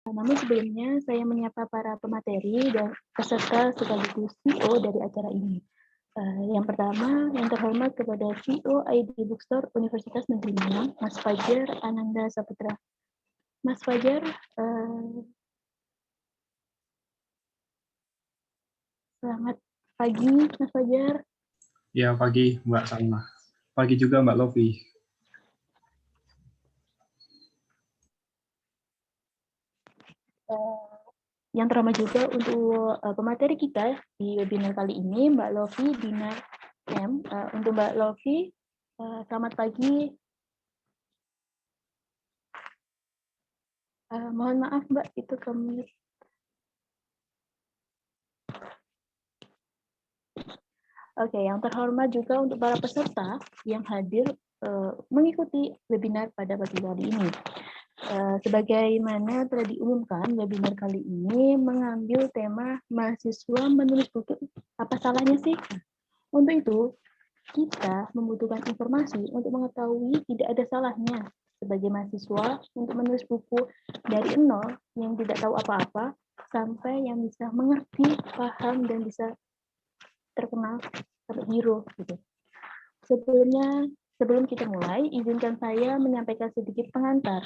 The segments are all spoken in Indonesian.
Namun sebelumnya saya menyapa para pemateri dan peserta sekaligus CEO dari acara ini. Yang pertama, yang terhormat kepada CEO ID Bookstore Universitas Negeri Malang, Mas Fajar Ananda Saputra. Mas Fajar, selamat pagi, Mas Fajar. Ya, pagi Mbak Salma. Pagi juga Mbak Lofi. Yang terhormat juga untuk pemateri kita di webinar kali ini, Mbak Lofi Dinar M. Untuk Mbak Lofi, selamat pagi. Mohon maaf Mbak, itu kami. Oke, yang terhormat juga untuk para peserta yang hadir mengikuti webinar pada pagi hari ini. Sebagaimana telah diumumkan, webinar kali ini mengambil tema mahasiswa menulis buku. Apa salahnya sih? Untuk itu, kita membutuhkan informasi untuk mengetahui tidak ada salahnya sebagai mahasiswa untuk menulis buku dari nol yang tidak tahu apa-apa sampai yang bisa mengerti, paham, dan bisa terkenal sampai hero gitu. Sebelum kita mulai, izinkan saya menyampaikan sedikit pengantar.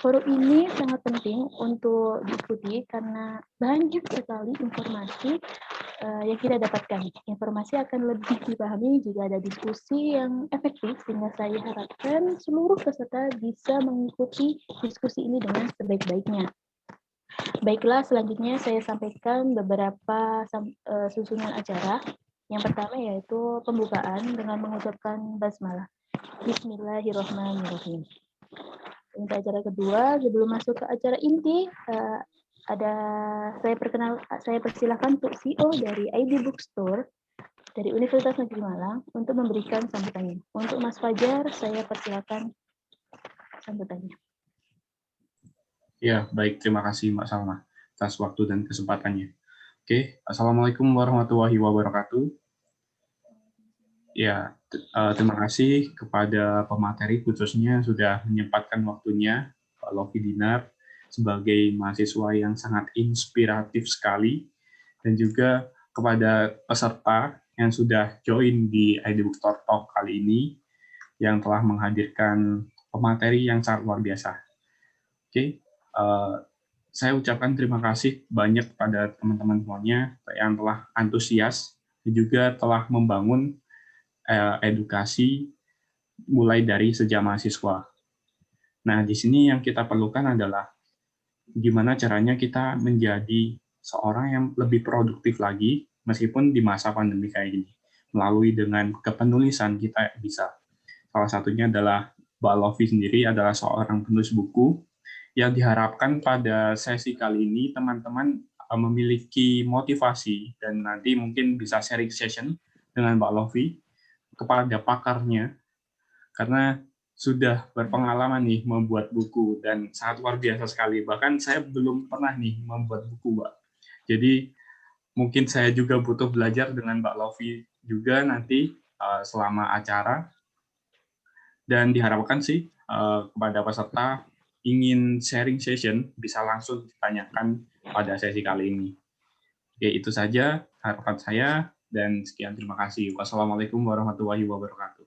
Forum ini sangat penting untuk diikuti karena banyak sekali informasi yang kita dapatkan. Informasi akan lebih dipahami jika ada diskusi yang efektif, sehingga saya harapkan seluruh peserta bisa mengikuti diskusi ini dengan sebaik-baiknya. Baiklah, selanjutnya saya sampaikan beberapa susunan acara. Yang pertama yaitu pembukaan dengan mengucapkan basmalah. Bismillahirrahmanirrahim. Untuk acara kedua, sebelum masuk ke acara inti, saya persilahkan untuk CEO dari ID Bookstore dari Universitas Negeri Malang untuk memberikan sambutannya. Untuk Mas Fajar, saya persilakan sambutannya. Ya, baik. Terima kasih Mbak Salma atas waktu dan kesempatannya. Oke, Assalamualaikum warahmatullahi wabarakatuh. Ya, terima kasih kepada pemateri khususnya sudah menyempatkan waktunya, Pak Lofi Dinar, sebagai mahasiswa yang sangat inspiratif sekali, dan juga kepada peserta yang sudah join di ID Bookstore Talk kali ini, yang telah menghadirkan pemateri yang sangat luar biasa. Oke, saya ucapkan terima kasih banyak pada teman-teman semuanya yang telah antusias dan juga telah membangun edukasi mulai dari sejak mahasiswa. Nah, di sini yang kita perlukan adalah gimana caranya kita menjadi seorang yang lebih produktif lagi meskipun di masa pandemi kayak gini. Melalui dengan kepenulisan kita bisa. Salah satunya adalah Mbak Lofi sendiri adalah seorang penulis buku yang diharapkan pada sesi kali ini teman-teman memiliki motivasi dan nanti mungkin bisa sharing session dengan Mbak Lofi kepada pakarnya karena sudah berpengalaman nih membuat buku dan sangat luar biasa sekali. Bahkan saya belum pernah nih membuat buku, Mbak. Jadi mungkin saya juga butuh belajar dengan Mbak Lofi juga nanti selama acara. Dan diharapkan sih kepada peserta ingin sharing session bisa langsung ditanyakan pada sesi kali ini. Oke, itu saja harapan saya dan sekian terima kasih. Wassalamualaikum warahmatullahi wabarakatuh.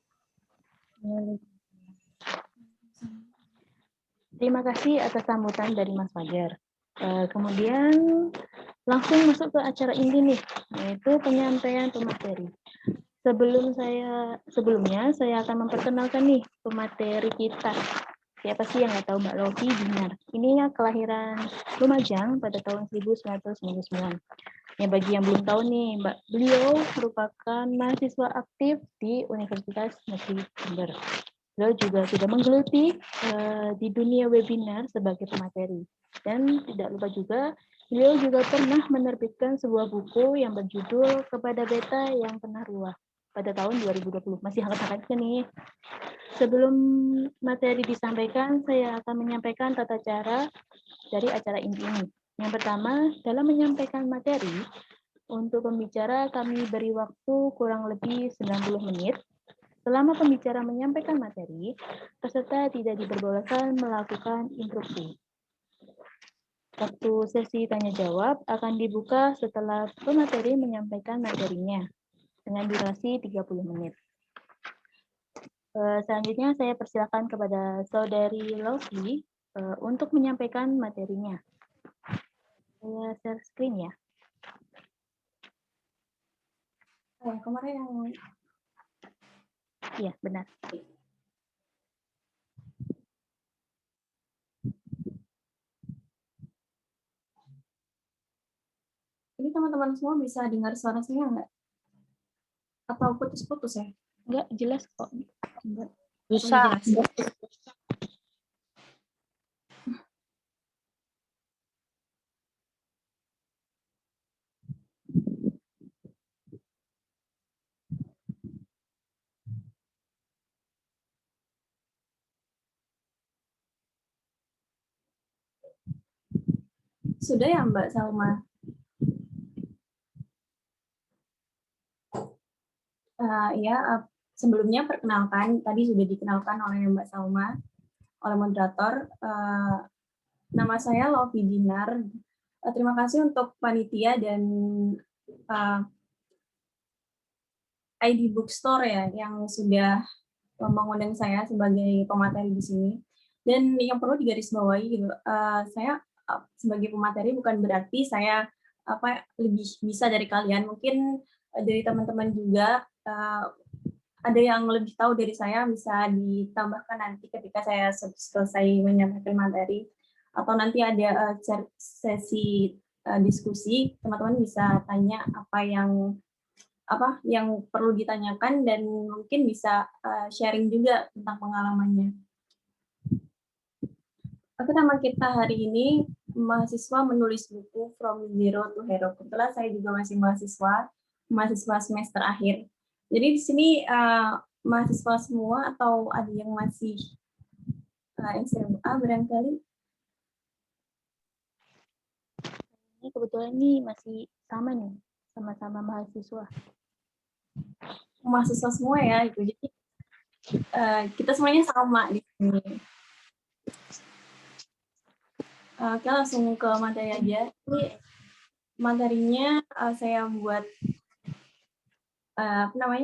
Terima kasih atas sambutan dari Mas Fajar. Kemudian langsung masuk ke acara inti nih, yaitu penyampaian pemateri. Sebelumnya saya akan memperkenalkan nih pemateri kita. Siapa sih yang nggak tahu Mbak Lofi Dinar? Ini kelahiran Lumajang pada tahun 1999. Ya, bagi yang belum tahu nih, beliau merupakan mahasiswa aktif di Universitas Negeri Jember. Beliau juga sudah menggeluti di dunia webinar sebagai pemateri. Dan tidak lupa juga, beliau juga pernah menerbitkan sebuah buku yang berjudul Kepada Beta yang Pernah Ruah pada tahun 2020. Masih hangat-hangatnya nih. Sebelum materi disampaikan, saya akan menyampaikan tata cara dari acara inti ini. Yang pertama, dalam menyampaikan materi, untuk pembicara kami beri waktu kurang lebih 90 menit. Selama pembicara menyampaikan materi, peserta tidak diperbolehkan melakukan interupsi. Waktu sesi tanya-jawab akan dibuka setelah pemateri menyampaikan materinya dengan durasi 30 menit. Selanjutnya saya persilakan kepada Saudari Lofi untuk menyampaikan materinya. Saya share screen ya. Kemarin yang Iya, benar. ini teman-teman semua bisa dengar suara saya nggak? Atau putus-putus ya? Enggak, jelas kok. Bisa. Sudah ya Mbak Salma? Sebelumnya perkenalkan, tadi sudah dikenalkan oleh Mbak Salma, oleh moderator. Nama saya Lofi Dinar. Terima kasih untuk panitia dan ID Bookstore ya, yang sudah mengundang saya sebagai pemateri di sini. Dan yang perlu digarisbawahi gitu, saya sebagai pemateri bukan berarti saya lebih bisa dari kalian. Mungkin dari teman-teman juga ada yang lebih tahu dari saya, bisa ditambahkan nanti ketika saya selesai menyampaikan materi, atau nanti ada sesi diskusi, teman-teman bisa tanya apa yang perlu ditanyakan, dan mungkin bisa sharing juga tentang pengalamannya. Tema kita hari ini, mahasiswa menulis buku From Zero to Hero. Kebetulan saya juga masih mahasiswa semester akhir. Jadi di sini mahasiswa semua atau ada yang masih SMA barangkali? Ini kebetulan nih masih sama nih, sama-sama mahasiswa. Mahasiswa semua ya, itu. Jadi kita semuanya sama di sini. Oke, langsung ke materi aja. Ini materinya saya buat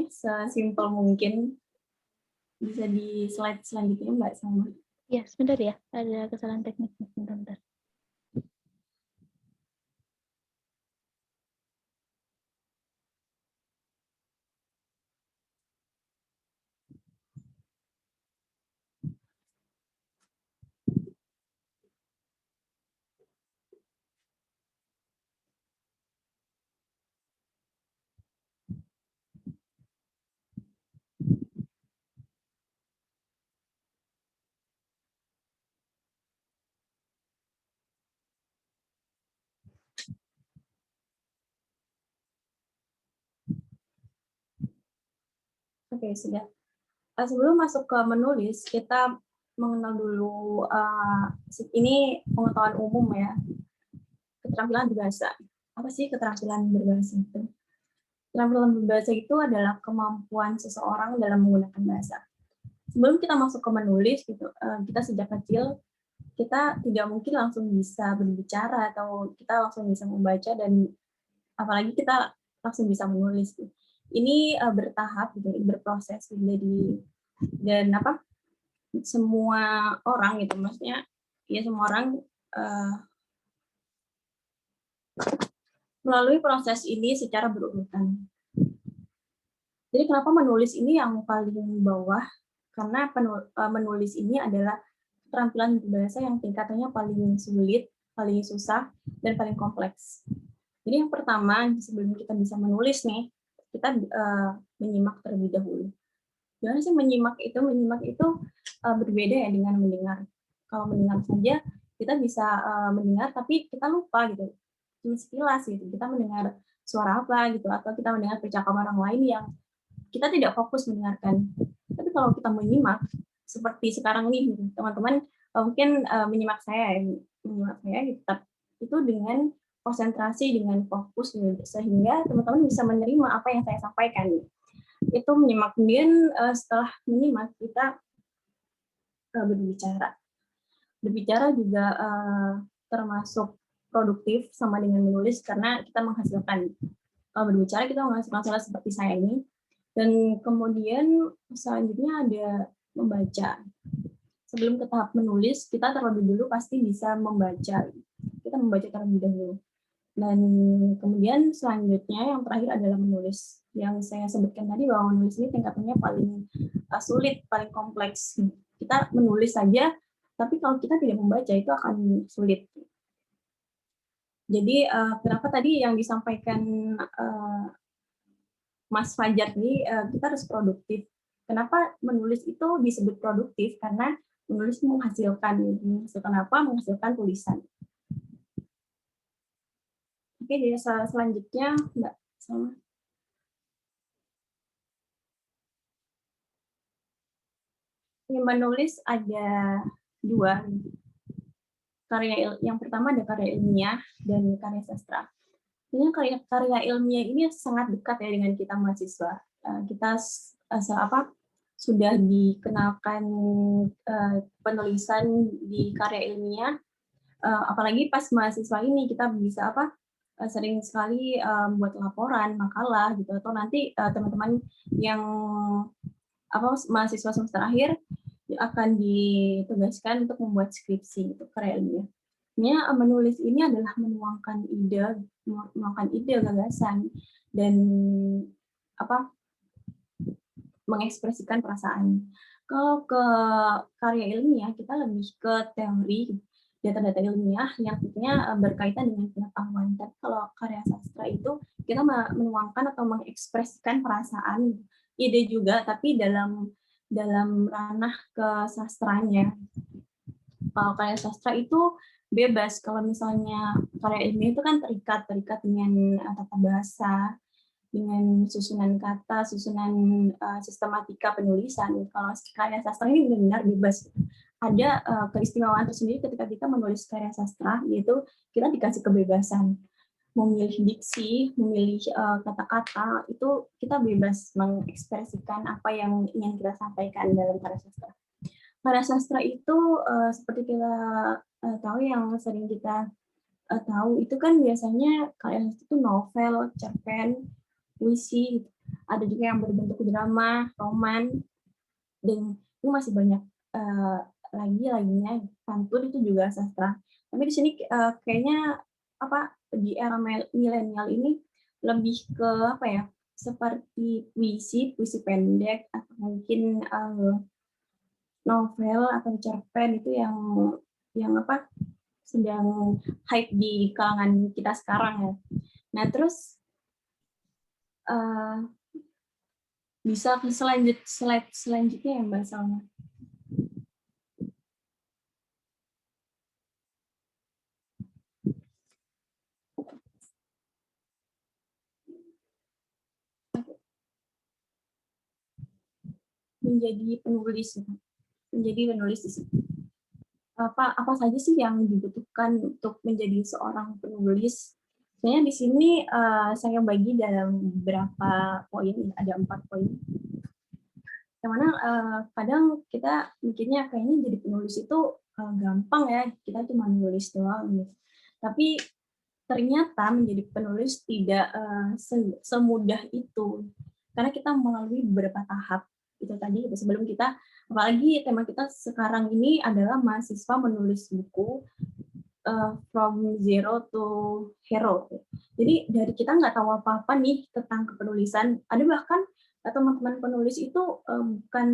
sesimpel mungkin. Bisa di slide selanjutnya Mbak Salma. Ya, sebentar ya, ada kesalahan teknis. Sebentar. Oke, sudah. Sebelum masuk ke menulis, kita mengenal dulu, ini pengetahuan umum ya, keterampilan berbahasa. Apa sih keterampilan berbahasa itu? Keterampilan berbahasa itu adalah kemampuan seseorang dalam menggunakan bahasa. Sebelum kita masuk ke menulis, kita sejak kecil, kita tidak mungkin langsung bisa berbicara, atau kita langsung bisa membaca, dan apalagi kita langsung bisa menulis. Ini bertahap, berproses, dan semua orang maksudnya ya semua orang melalui proses ini secara berurutan. Jadi kenapa menulis ini yang paling bawah? Karena menulis ini adalah keterampilan berbahasa yang tingkatannya paling sulit, paling susah, dan paling kompleks. Jadi yang pertama, sebelum kita bisa menulis nih, kita menyimak terlebih dahulu. Gimana sih menyimak itu? Menyimak itu berbeda ya dengan mendengar. Kalau mendengar saja, kita bisa mendengar, tapi kita lupa gitu. Cuma sekilas gitu. Kita mendengar suara apa gitu, atau kita mendengar percakapan orang lain yang kita tidak fokus mendengarkan. Tapi kalau kita menyimak, seperti sekarang nih, teman-teman mungkin menyimak saya gitu, itu dengan konsentrasi, dengan fokus, sehingga teman-teman bisa menerima apa yang saya sampaikan. Itu menyimak. Kemudian setelah menyimak, kita berbicara juga termasuk produktif sama dengan menulis karena kita menghasilkan. Kalau berbicara kita menghasilkan salah seperti saya ini. Dan kemudian selanjutnya ada membaca. Sebelum ke tahap menulis, kita terlebih dulu pasti bisa membaca. Kita membaca terlebih dahulu. Dan kemudian selanjutnya yang terakhir adalah menulis. Yang saya sebutkan tadi bahwa menulis ini tingkatannya paling sulit, paling kompleks. Kita menulis saja, tapi kalau kita tidak membaca itu akan sulit. Jadi kenapa tadi yang disampaikan Mas Fajar ini kita harus produktif. Kenapa menulis itu disebut produktif? Karena menulis menghasilkan apa? Menghasilkan tulisan. Oke, jadi selanjutnya Mbak Salma. Menulis ada dua. Yang pertama ada karya ilmiah dan karya sastra. Ini karya ilmiah ini sangat dekat ya dengan kita mahasiswa. Kita sudah dikenalkan penulisan di karya ilmiah, apalagi pas mahasiswa ini kita bisa sering sekali buat laporan, makalah gitu, atau nanti teman-teman yang mahasiswa semester akhir akan ditugaskan untuk membuat skripsi itu karya ilmiah. Menulis ini adalah menuangkan ide, gagasan, dan mengekspresikan perasaan. Kalau ke karya ilmiah kita lebih ke teori, data-data ilmiah yang tentunya berkaitan dengan pengetahuan. Tapi kalau karya sastra itu kita menuangkan atau mengekspresikan perasaan, ide juga, tapi dalam ranah kesastranya. Kalau karya sastra itu bebas. Kalau misalnya karya ilmiah itu kan terikat dengan tata bahasa, dengan susunan kata, susunan sistematika penulisan. Kalau karya sastra ini benar-benar bebas. Ada keistimewaan tersendiri ketika kita menulis karya sastra, yaitu kita dikasih kebebasan. Memilih diksi, memilih kata-kata, itu kita bebas mengekspresikan apa yang ingin kita sampaikan dalam karya sastra. Karya sastra itu seperti kita tahu yang sering kita tahu itu kan biasanya karya sastra itu novel, cerpen, puisi, ada juga yang berbentuk drama, roman, dan itu masih banyak laginya. Pantun itu juga sastra. Tapi di sini kayaknya di era milenial ini lebih ke seperti puisi pendek atau mungkin novel atau cerpen itu yang sedang hype di kalangan kita sekarang ya. Nah terus bisa ke slide selanjutnya ya Mbak Salma. Menjadi penulis di sini. Apa saja sih yang dibutuhkan untuk menjadi seorang penulis? Sebenarnya di sini saya bagi dalam beberapa poin, ada 4 poin. Yang mana kadang kita mikirnya kayaknya jadi penulis itu gampang ya, kita cuma nulis doang gitu. Tapi ternyata menjadi penulis tidak semudah itu, karena kita melalui beberapa tahap. Itu tadi sebelum kita, apalagi tema kita sekarang ini adalah mahasiswa menulis buku from zero to hero. Jadi dari kita nggak tahu apa-apa nih tentang kepenulisan. Ada bahkan teman-teman penulis itu bukan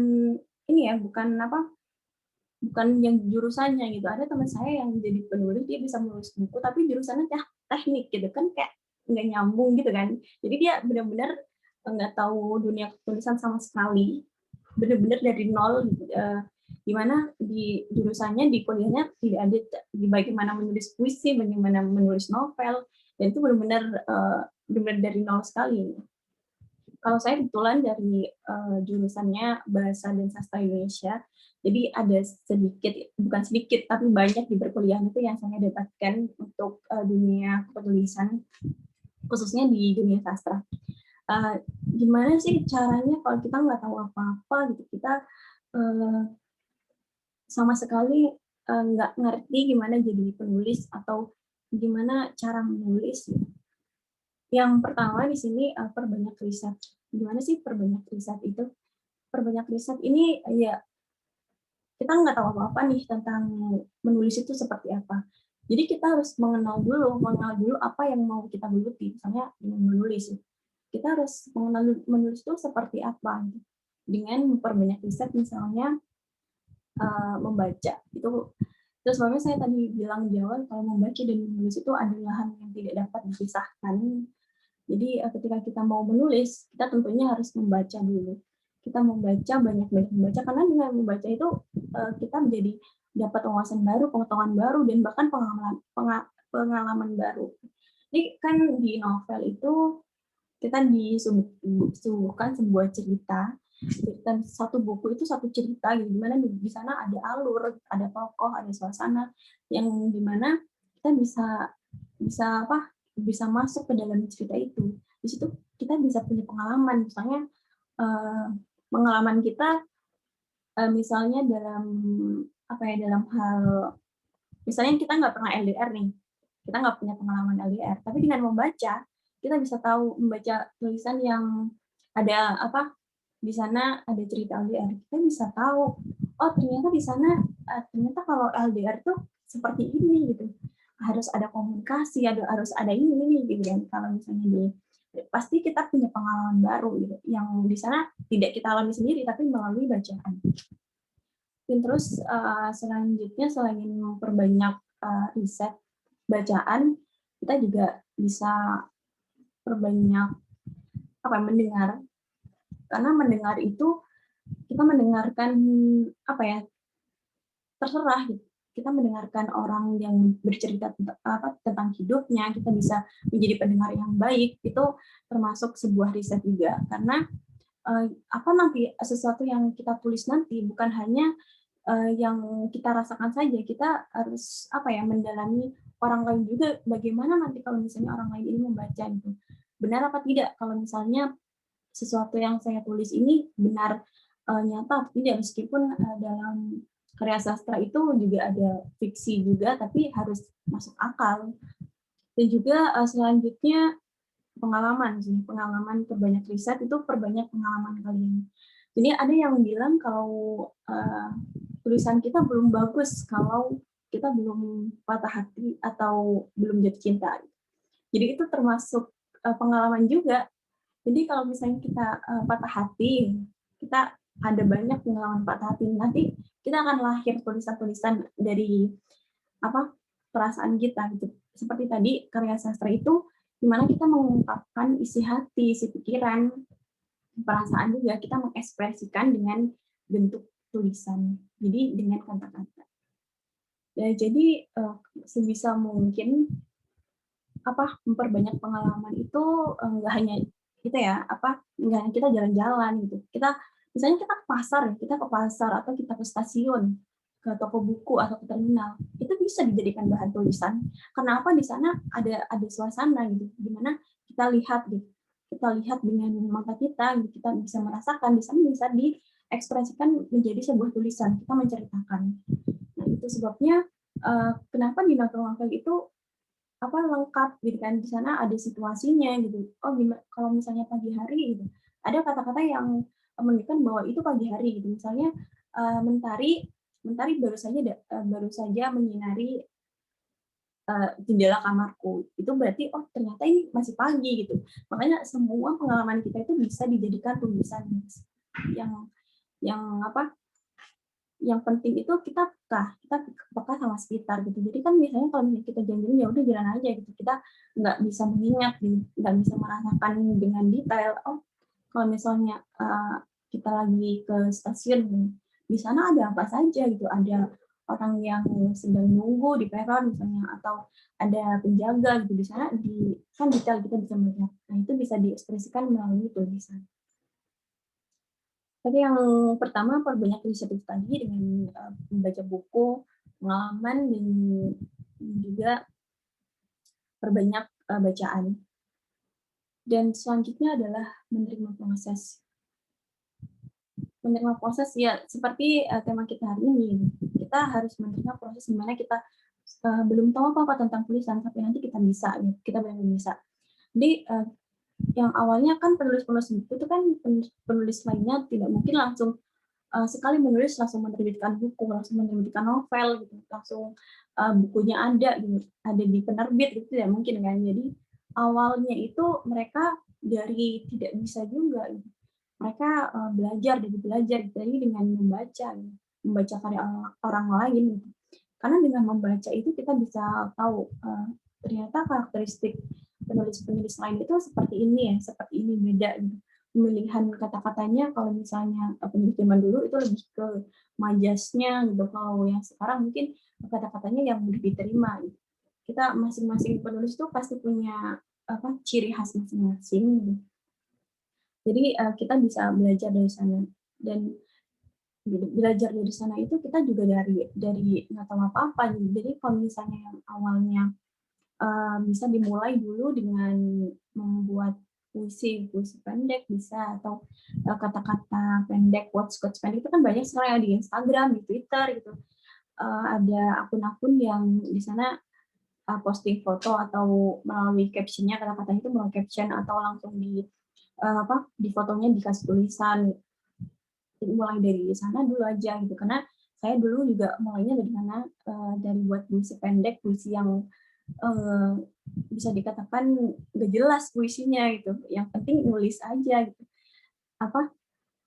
yang jurusannya gitu. Ada teman saya yang jadi penulis, dia bisa menulis buku tapi jurusannya teknik gitu kan, kayak nggak nyambung gitu kan. Jadi dia benar-benar nggak tahu dunia penulisan sama sekali, benar-benar dari nol gitu. Dimana di jurusannya, di kuliahnya tidak ada bagaimana menulis puisi, bagaimana menulis novel, dan itu benar-benar dari nol sekali. Kalau saya kebetulan dari jurusannya Bahasa dan Sastra Indonesia, jadi ada bukan sedikit, tapi banyak di perkuliahan itu yang saya dapatkan untuk dunia penulisan, khususnya di dunia sastra. Gimana sih caranya kalau kita nggak tahu apa-apa gitu, kita sama sekali nggak ngerti gimana jadi penulis, atau gimana cara menulis. Yang pertama di sini perbanyak riset. Gimana sih perbanyak riset itu? Perbanyak riset ini ya kita nggak tahu apa-apa nih tentang menulis itu seperti apa. Jadi kita harus mengenal dulu apa yang mau kita geluti. Misalnya dengan menulis, kita harus mengenal menulis itu seperti apa. Dengan memperbanyak riset, misalnya membaca. Itu sebabnya saya tadi bilang di awal kalau membaca dan menulis itu adalah hal yang tidak dapat dipisahkan. Jadi ketika kita mau menulis, kita tentunya harus membaca dulu. Kita membaca, banyak-banyak membaca, karena dengan membaca itu kita menjadi dapat wawasan baru, pengetahuan baru, dan bahkan pengalaman baru. Jadi kan di novel itu kita disuguhkan sebuah cerita, dan satu buku itu satu cerita, gitu, dimana di sana ada alur, ada tokoh, ada suasana, yang dimana kita bisa masuk ke dalam cerita itu. Di situ kita bisa punya pengalaman, misalnya pengalaman kita misalnya dalam hal, misalnya kita nggak pernah LDR nih, kita nggak punya pengalaman LDR, tapi dengan membaca kita bisa tahu, membaca tulisan yang ada di sana ada cerita LDR, kita bisa tahu, oh ternyata di sana ternyata kalau LDR tuh seperti ini gitu, harus ada komunikasi, harus ada ini gitu kan. Kalau misalnya pasti kita punya pengalaman baru gitu, yang di sana tidak kita alami sendiri tapi melalui bacaan. Dan terus selanjutnya, selain memperbanyak riset bacaan, kita juga bisa perbanyak mendengar. Karena mendengar itu kita mendengarkan terserah gitu. Kita mendengarkan orang yang bercerita tentang hidupnya, kita bisa menjadi pendengar yang baik, itu termasuk sebuah riset juga. Karena nanti sesuatu yang kita tulis nanti bukan hanya yang kita rasakan saja, kita harus mendalami orang lain juga, bagaimana nanti kalau misalnya orang lain ini membaca itu. Benar apa tidak kalau misalnya sesuatu yang saya tulis ini benar nyata atau tidak, meskipun dalam karya sastra itu juga ada fiksi juga, tapi harus masuk akal. Dan juga selanjutnya pengalaman perbanyak riset, itu perbanyak pengalaman kalian. Jadi ada yang bilang kalau tulisan kita belum bagus kalau kita belum patah hati atau belum jatuh cinta. Jadi itu termasuk pengalaman juga. Jadi kalau misalnya kita patah hati, kita ada banyak pengalaman patah hati, nanti kita akan lahir tulisan-tulisan dari perasaan kita gitu. Seperti tadi karya sastra itu dimana kita mengungkapkan isi hati, isi pikiran, perasaan juga kita mengekspresikan dengan bentuk tulisan. Jadi dengan kata-kata. Ya, jadi sebisa mungkin memperbanyak pengalaman itu nggak hanya kita nggak hanya kita jalan-jalan gitu. Misalnya kita ke pasar atau kita ke stasiun, ke toko buku atau ke terminal, itu bisa dijadikan bahan tulisan. Kenapa? Di sana ada suasana gitu, gimana kita lihat dengan mata kita, gitu. Kita bisa merasakan, di sana bisa diekspresikan menjadi sebuah tulisan, kita menceritakan. Nah, itu sebabnya kenapa di novel-novel itu lengkap gitu kan, di sana ada situasinya gitu. Oh gimana kalau misalnya pagi hari gitu, ada kata-kata yang menunjukkan bahwa itu pagi hari gitu. Misalnya mentari baru saja menyinari jendela kamarku, itu berarti oh ternyata ini masih pagi gitu. Makanya semua pengalaman kita itu bisa dijadikan tulisan. Yang penting itu kita peka sama sekitar gitu. Jadi kan biasanya kalau misalnya kita jalan-jalan, ya udah jalan aja gitu, kita nggak bisa mengingat, nggak bisa merasakan dengan detail. Oh kalau misalnya kita lagi ke stasiun, di sana ada apa saja gitu, ada orang yang sedang nunggu di peron misalnya, atau ada penjaga gitu, di sana kan detail kita bisa melihat. Nah itu bisa diekspresikan melalui tulisan. Tapi yang pertama perbanyak riset itu tadi dengan membaca buku, pengalaman, dan juga perbanyak bacaan. Dan selanjutnya adalah menerima proses. Menerima proses ya seperti tema kita hari ini. Kita harus menerima proses di mana kita belum tahu apa-apa tentang tulisan, tapi nanti kita bisa, kita benar-benar bisa. Jadi yang awalnya kan penulis-penulis buku itu kan penulis lainnya tidak mungkin langsung sekali menulis langsung menerbitkan buku, langsung menerbitkan novel gitu, langsung bukunya ada gitu, ada di penerbit gitu, tidak mungkin kan. Jadi awalnya itu mereka dari tidak bisa juga gitu. Mereka belajar gitu, jadi dengan membaca karya orang lain gitu. Karena dengan membaca itu kita bisa tahu ternyata karakteristik penulis-penulis lain itu seperti ini ya, seperti ini, beda gitu. Pemilihan kata-katanya kalau misalnya penulis zaman dulu itu lebih ke majasnya gitu, kalau yang sekarang mungkin kata-katanya yang mudah diterima gitu. Kita masing-masing penulis tuh pasti punya ciri khas masing-masing gitu. Jadi kita bisa belajar dari sana, dan belajar dari sana itu kita juga dari nggak tahu apa-apa. Jadi kalau misalnya yang awalnya bisa dimulai dulu dengan membuat puisi pendek bisa, atau kata-kata pendek, quotes pendek itu kan banyak sekarang di Instagram, di Twitter gitu. Ada akun-akun yang di sana posting foto atau melalui captionnya, kata-katanya itu melalui caption atau langsung di fotonya dikasih tulisan. Mulai dari sana dulu aja gitu, karena saya dulu juga mulainya dari mana, dari buat puisi pendek, puisi yang bisa dikatakan nggak jelas puisinya gitu, yang penting nulis aja gitu.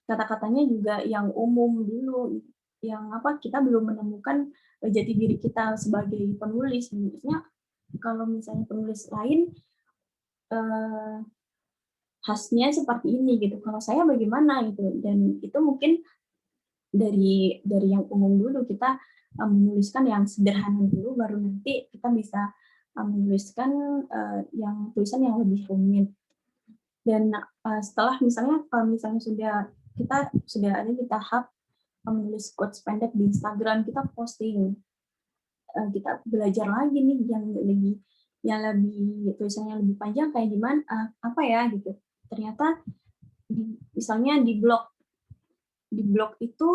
Kata-katanya juga yang umum dulu, yang kita belum menemukan jati diri kita sebagai penulis. Maksudnya kalau misalnya penulis lain khasnya seperti ini gitu, kalau saya bagaimana gitu. Dan itu mungkin dari yang umum dulu, kita menuliskan yang sederhana dulu, baru nanti kita bisa menuliskan yang tulisan yang lebih rumit. Dan setelah misalnya kalau misalnya kita sudah ada di tahap menulis quotes pendek di Instagram, kita posting, kita belajar lagi nih yang lebih tulisannya lebih panjang kayak gimana, apa ya gitu. Ternyata misalnya di blog itu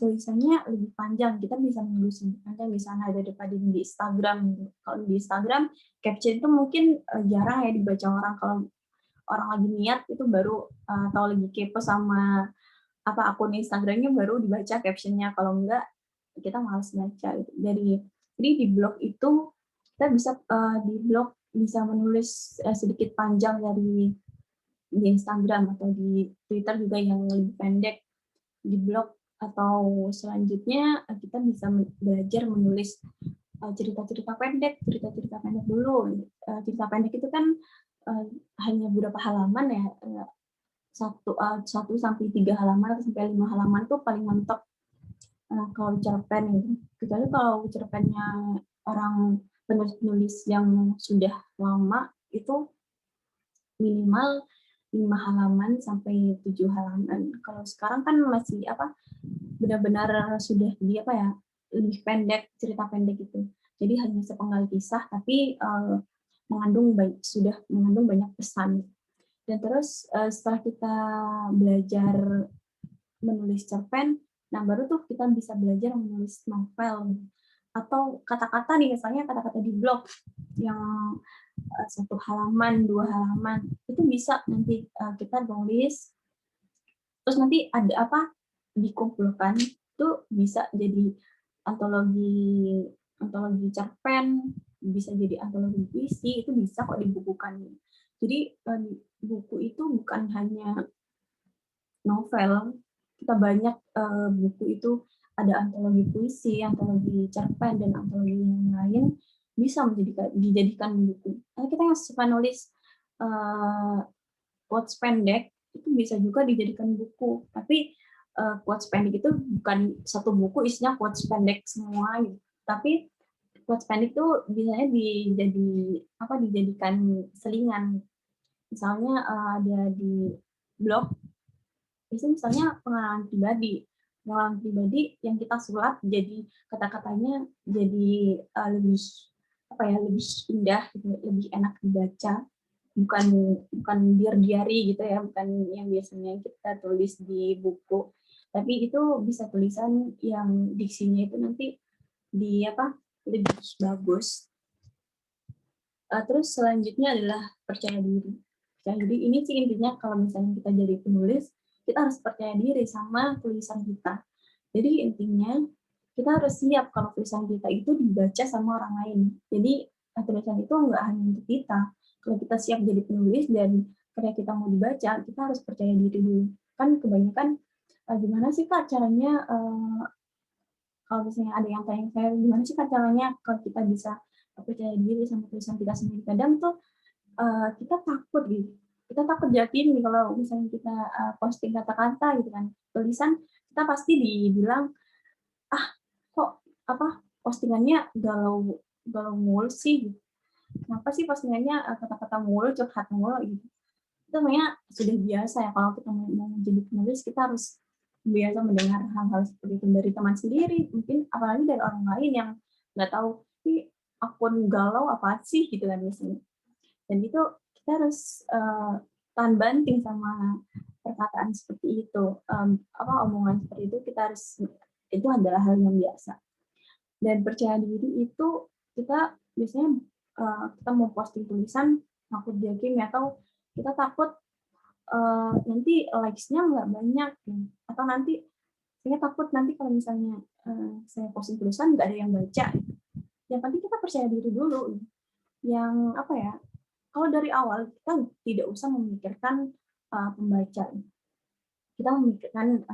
tulisannya lebih panjang, kita bisa menulis lebih panjang di sana daripada di Instagram. Kalau di Instagram caption itu mungkin jarang ya dibaca orang. Kalau orang lagi niat itu baru atau lagi kepo sama akun Instagramnya baru dibaca captionnya, kalau enggak kita malas baca gitu. Jadi di blog itu kita bisa di blog bisa menulis sedikit panjang dari di Instagram, atau di Twitter juga yang lebih pendek. Di blog atau selanjutnya kita bisa belajar menulis cerita-cerita pendek dulu. Cerita pendek itu kan hanya beberapa halaman ya, 1 sampai 3 halaman atau sampai 5 halaman tuh paling mentok kalau cerpen gitu. Kecuali kalau cerpennya orang penulis yang sudah lama itu minimal 5 halaman sampai 7 halaman. Kalau sekarang kan masih benar-benar sudah lebih pendek, cerita pendek itu. Jadi hanya sepenggal kisah, tapi sudah mengandung banyak pesan. Dan terus setelah kita belajar menulis cerpen, nah baru tuh kita bisa belajar menulis novel. Atau kata-kata nih, misalnya kata-kata di blog yang 1 halaman, 2 halaman, itu bisa nanti kita tulis, terus nanti ada dikumpulkan, itu bisa jadi antologi cerpen, bisa jadi antologi puisi, itu bisa kok dibukukan. Jadi buku itu bukan hanya novel, kita banyak buku itu ada antologi puisi, antologi cerpen, dan antologi yang lain bisa dijadikan buku. Karena kita yang suka nulis quotes pendek itu bisa juga dijadikan buku, tapi quotes pendek itu bukan satu buku isinya quotes pendek semua gitu. Tapi quotes pendek itu biasanya dijadikan selingan. Misalnya ada di blog itu misalnya pengalaman pribadi yang kita sulap jadi kata-katanya jadi lebih indah gitu, lebih enak dibaca, bukan diary gitu ya, bukan yang biasanya kita tulis di buku, tapi itu bisa tulisan yang diksinya itu nanti lebih bagus. Terus selanjutnya adalah percaya diri. Percaya diri ini sih intinya kalau misalnya kita jadi penulis, kita harus percaya diri sama tulisan kita. Jadi intinya kita harus siap kalau tulisan kita itu dibaca sama orang lain. Jadi tulisan itu nggak hanya untuk kita. Kalau kita siap jadi penulis dan karya kita mau dibaca, kita harus percaya diri dulu. Kan kebanyakan gimana sih Kak caranya kalau misalnya ada yang tanya saya gimana sih Kak caranya kalau kita bisa percaya diri sama tulisan kita sendiri. Kadang tuh kita takut gitu. Kita takut jatin nih kalau misalnya kita posting kata-kata gitu kan. Tulisan kita pasti dibilang kok postingannya galau mulu sih gitu. Kenapa sih postingannya kata-kata mulu, curhat mulu gitu. Itu namanya sudah biasa ya kalau kita mau jadi penulis, kita harus biasa mendengar hal-hal seperti itu dari teman sendiri, mungkin apalagi dari orang lain yang nggak tahu ini akun galau apa sih gitu kan biasanya. Dan itu kita harus tahan banting sama perkataan seperti itu, omongan seperti itu itu adalah hal yang biasa. Dan percaya diri itu kita biasanya kita mau posting tulisan takut di-hack atau kita takut nanti likes-nya nggak banyak atau nanti saya takut nanti kalau misalnya saya posting tulisan nggak ada yang baca. Yang penting kita percaya diri dulu. Yang kalau dari awal kita tidak usah memikirkan pembaca. Kita memikirkan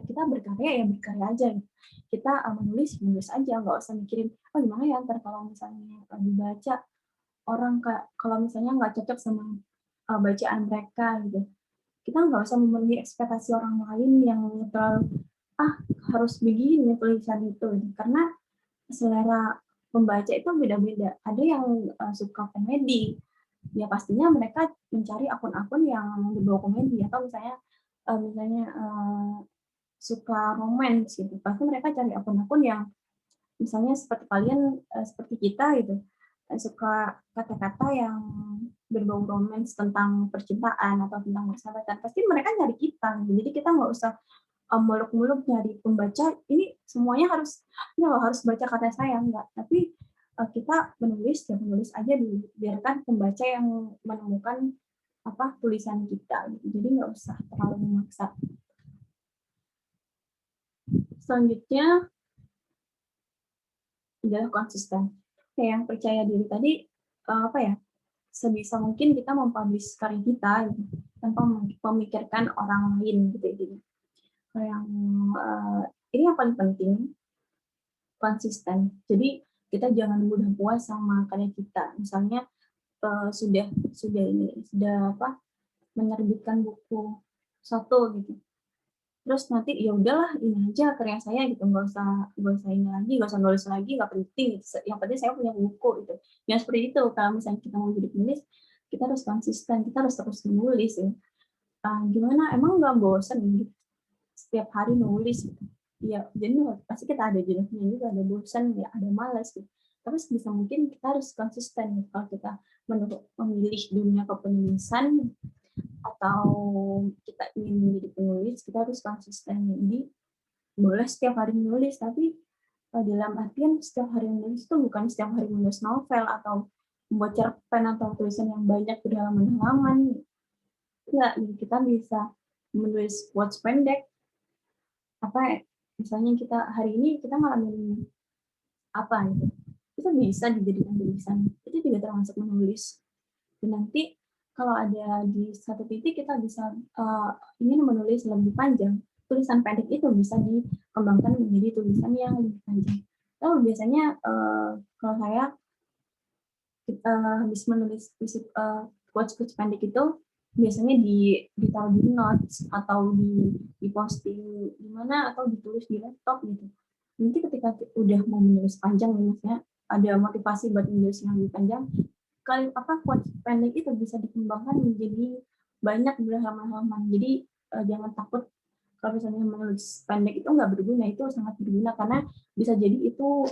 kita berkarya aja. Kita menulis aja, nggak usah mikirin gimana ya ntar kalau misalnya dibaca orang kalau misalnya nggak cocok sama bacaan mereka gitu. Kita nggak usah memenuhi ekspektasi orang lain yang terlalu harus begini tulisan itu, karena selera pembaca itu beda-beda. Ada yang suka komedi, ya pastinya mereka mencari akun-akun yang berbau komedi, atau misalnya suka romance gitu, pasti mereka cari akun-akun yang misalnya seperti kalian, seperti kita gitu, suka kata-kata yang berbau romance tentang percintaan atau tentang persahabatan, pasti mereka nyari kita. Jadi kita nggak usah muluk-muluk nyari pembaca. Ini semuanya harus baca kata saya, enggak. Tapi kita menulis aja dulu. Biarkan pembaca yang menemukan tulisan kita. Jadi nggak usah terlalu memaksa. Selanjutnya adalah konsisten. Yang percaya diri tadi sebisa mungkin kita mempublish karya kita gitu, tanpa memikirkan orang lain gitu. Ini yang paling penting, konsisten. Jadi kita jangan mudah puas sama karya kita. Misalnya sudah menerbitkan buku satu gitu. Terus nanti ya udahlah ini aja karya saya gitu, nggak usah ini lagi, nggak usah nulis lagi, nggak penting gitu. Yang penting saya punya buku itu. Yang seperti itu kalau misalnya kita mau jadi penulis, kita harus konsisten, kita harus terus menulis ya. Gimana emang nggak bosan gitu setiap hari nulis gitu? Ya jenuh, pasti kita ada jenuhnya juga, ada bosan ya, ada malas gitu. Tapi sebisa mungkin kita harus konsisten gitu. Kalau kita memilih dunia kepenulisan atau kita ingin menjadi penulis, kita harus konsisten. Jadi boleh setiap hari menulis, tapi dalam artian setiap hari menulis itu bukan setiap hari menulis novel atau membuat cerpen atau tulisan yang banyak berhalaman-halaman. Enggak, kita bisa menulis quotes pendek. Misalnya kita hari ini kita ngalamin apa gitu, itu bisa dijadikan tulisan. Itu juga termasuk menulis. Dan nanti kalau ada di satu titik kita bisa ingin menulis lebih panjang, tulisan pendek itu bisa dikembangkan menjadi tulisan yang lebih panjang. Lalu biasanya kalau saya habis menulis quotes pendek itu biasanya ditaruh di notes atau di posting di mana atau ditulis di laptop gitu. Nanti ketika udah mau menulis panjang, misalnya ada motivasi buat menulis yang lebih panjang, quotes pendek itu bisa dikembangkan menjadi banyak berhalaman-halaman. Jadi jangan takut kalau misalnya menulis pendek itu nggak berguna, itu sangat berguna karena bisa jadi itu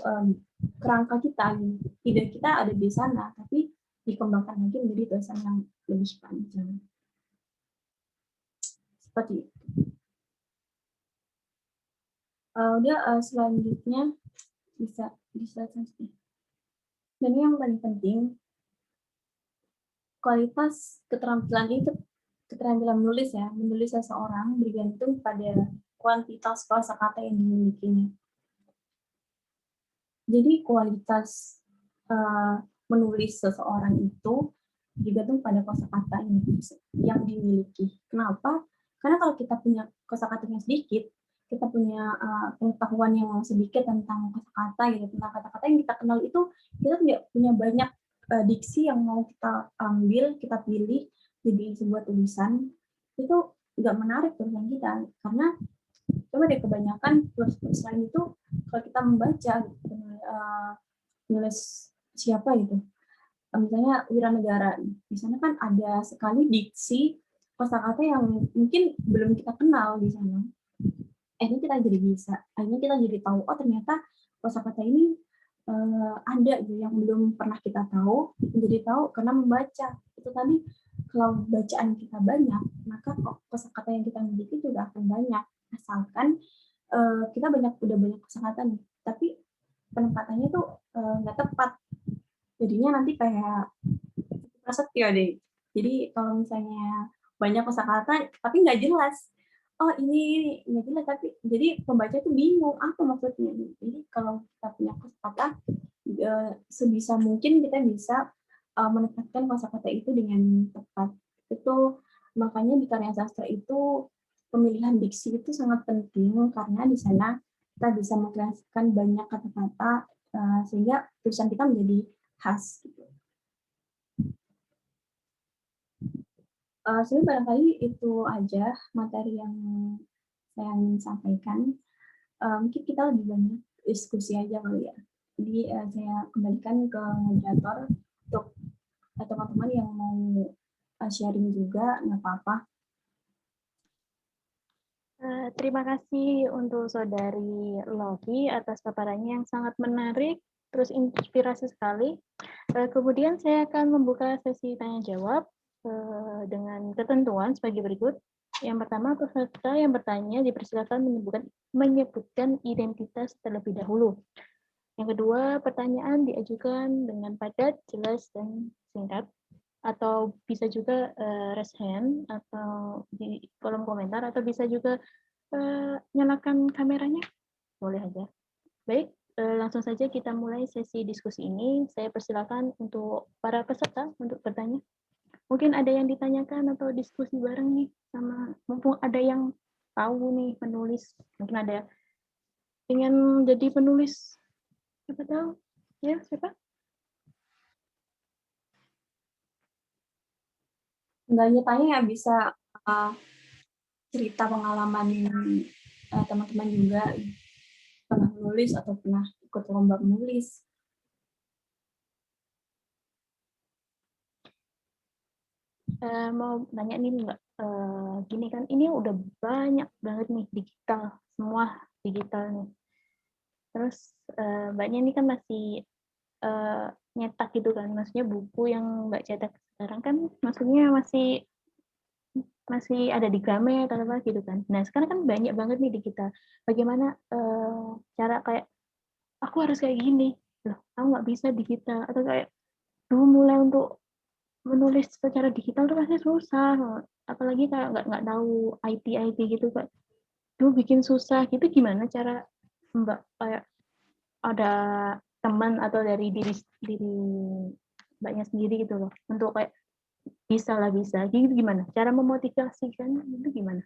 kerangka kita. Ide kita ada di sana, tapi dikembangkan lagi menjadi tulisan yang lebih panjang. Seperti itu. Selanjutnya bisa Dan yang paling penting, kualitas keterampilan itu, keterampilan menulis ya, menulis seseorang bergantung pada kuantitas kosakata yang dimilikinya. Jadi kualitas menulis seseorang itu digantung pada kosakata yang dimiliki. Kenapa? Karena kalau kita punya kosakatanya sedikit, kita punya pengetahuan yang sedikit tentang kosakata gitu, tentang kata-kata yang kita kenal itu, kita tidak punya banyak diksi yang mau kita ambil, kita pilih jadi sebuah tulisan, itu nggak menarik tulisan kita. Karena coba deh kebanyakan tulis-tulis lain itu kalau kita membaca gitu, nulis siapa gitu, misalnya Wiranegara, di sana kan ada sekali diksi kosakata yang mungkin belum kita kenal di sana. Ini kita jadi bisa, akhirnya kita jadi tahu, oh ternyata kosakata ini ada gitu yang belum pernah kita tahu, menjadi tahu karena membaca. Itu tadi, kalau bacaan kita banyak, maka kosakata yang kita miliki juga akan banyak. Asalkan kita udah banyak kosakata nih, tapi penempatannya tuh nggak tepat. Jadinya nanti kayak prasetyo deh. Jadi kalau misalnya banyak kosakata tapi nggak jelas, oh ini nggak jelas, tapi jadi pembaca tuh bingung apa maksudnya. Jadi kalau kita punya kosakata, sebisa mungkin kita bisa menempatkan kosakata itu dengan tepat. Itu makanya di karya sastra itu pemilihan diksi itu sangat penting, karena di sana kita bisa mengkreasikan banyak kata-kata sehingga tulisan kita menjadi khas. Gitu. Sebenarnya barangkali itu aja materi yang saya ingin sampaikan. Mungkin kita lebih banyak diskusi aja kali ya. Jadi saya kembalikan ke moderator untuk teman-teman yang mau sharing juga, nggak apa-apa. Terima kasih untuk Saudari Lofi atas paparannya yang sangat menarik, terus inspirasi sekali. Kemudian saya akan membuka sesi tanya-jawab dengan ketentuan sebagai berikut. Yang pertama, peserta yang bertanya dipersilakan menyebutkan identitas terlebih dahulu. Yang kedua, pertanyaan diajukan dengan padat, jelas, dan singkat. Atau bisa juga raise hand atau di kolom komentar, atau bisa juga nyalakan kameranya, boleh aja. Baik, langsung saja kita mulai sesi diskusi ini. Saya persilakan untuk para peserta untuk bertanya. Mungkin ada yang ditanyakan atau diskusi bareng nih, sama mumpung ada yang tahu nih penulis, mungkin ada ingin jadi penulis, siapa tahu ya, siapa? Enggak tanya ya, bisa cerita pengalaman teman-teman juga pernah menulis atau pernah ikut lomba menulis. Mau nanya nih Mbak, gini kan ini udah banyak banget nih digital, semua digital nih. Terus Mbaknya ini kan masih nyetak gitu kan, maksudnya buku yang Mbak cetak sekarang kan maksudnya masih ada di Gramet atau apa gitu kan. Nah sekarang kan banyak banget nih digital. Bagaimana cara kayak aku harus kayak gini, loh aku nggak bisa digital, atau kayak dulu mulai untuk menulis secara digital tuh pasti susah, apalagi kayak nggak tahu IT gitu, kayak dulu bikin susah gitu. Gimana cara Mbak kayak ada teman atau dari diri Mbaknya sendiri gitu loh untuk kayak bisa gitu, gimana cara memotivasikan itu gimana?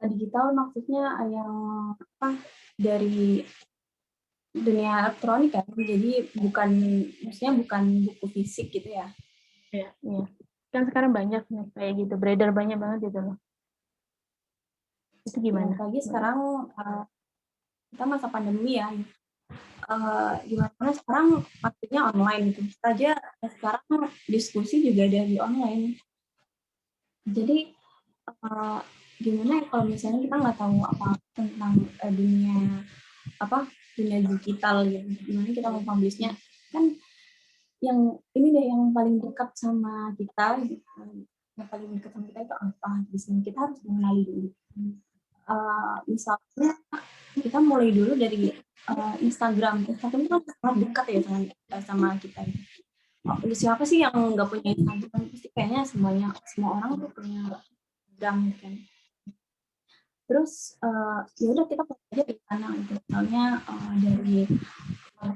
Digital maksudnya yang apa, dari dunia elektronik kan, jadi maksudnya bukan buku fisik gitu ya. Iya, kan sekarang banyak nih kayak gitu, beredar banyak banget gitu loh. Itu gimana? Ya, apalagi sekarang kita masa pandemi ya, gimana sekarang waktunya online gitu. Saja sekarang diskusi juga dari online. Jadi gimana ya kalau misalnya kita nggak tahu apa tentang dunia digital gitu, gimana kita mau publishnya, kan yang ini deh yang paling dekat sama kita gitu. Yang paling dekat sama kita itu apa, di sini kita harus mengenali dulu. Misalnya kita mulai dulu dari Instagram. Instagram itu kan sangat dekat ya sama kita. Siapa sih yang nggak punya Instagram? Pasti kayaknya semua orang tuh punya Instagram kan. Terus ya udah kita foto aja di sana gitu. Misalnya dari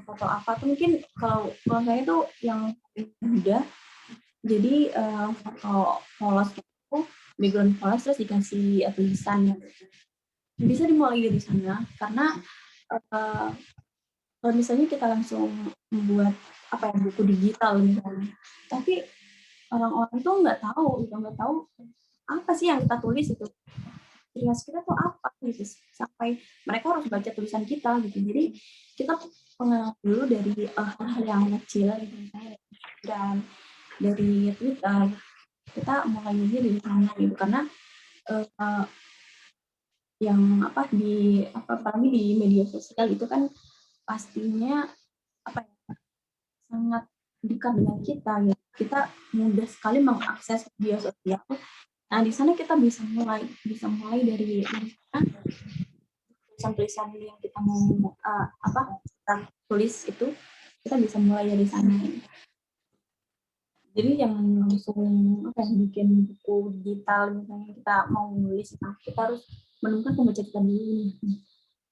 foto apa tuh mungkin kalau saya tuh yang mudah. Jadi foto polos itu background polos terus dikasih tulisan. Bisa dimulai dari sana karena kalau misalnya kita langsung membuat buku digital misalnya, tapi orang-orang tuh nggak tahu apa sih yang kita tulis itu, ciri khas kita tuh apa gitu, sampai mereka harus baca tulisan kita gitu. Jadi kita pengenalan dulu dari hal-hal yang kecil gitu, misalnya dan dari Twitter kita mulai dari sana gitu, karena yang apalagi di media sosial itu kan pastinya sangat dekat dengan kita ya. Kita mudah sekali mengakses media sosial. Nah, di sana kita bisa mulai dari tulisan-tulisan yang kita mau kita tulis itu, kita bisa mulai dari sana. Jadi yang langsung bikin buku digital misalnya kita mau nulis, kita harus menemukan pembaca kita dulu.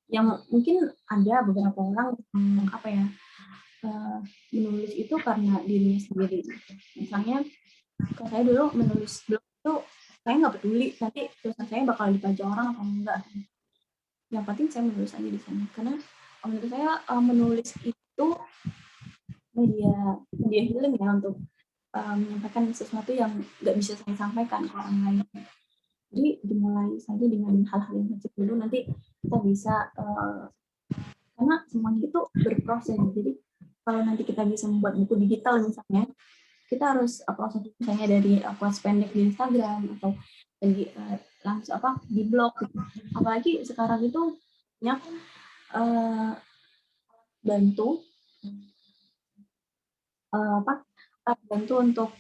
Yang mungkin ada beberapa orang menulis itu karena dirinya sendiri. Misalnya kalau saya dulu menulis blog itu saya nggak peduli nanti tulisan saya bakal dibaca orang atau enggak. Yang penting saya menulis aja di sana, karena menurut saya menulis itu media healing ya, untuk menyampaikan sesuatu yang nggak bisa saya sampaikan ke orang lain. Jadi dimulai saja dengan hal-hal yang kecil dulu, nanti kita bisa karena semuanya itu berproses. Jadi kalau nanti kita bisa membuat buku digital misalnya, kita harus proses misalnya dari post pendek di Instagram atau langsung di blog gitu. Apalagi sekarang itu banyak bantu untuk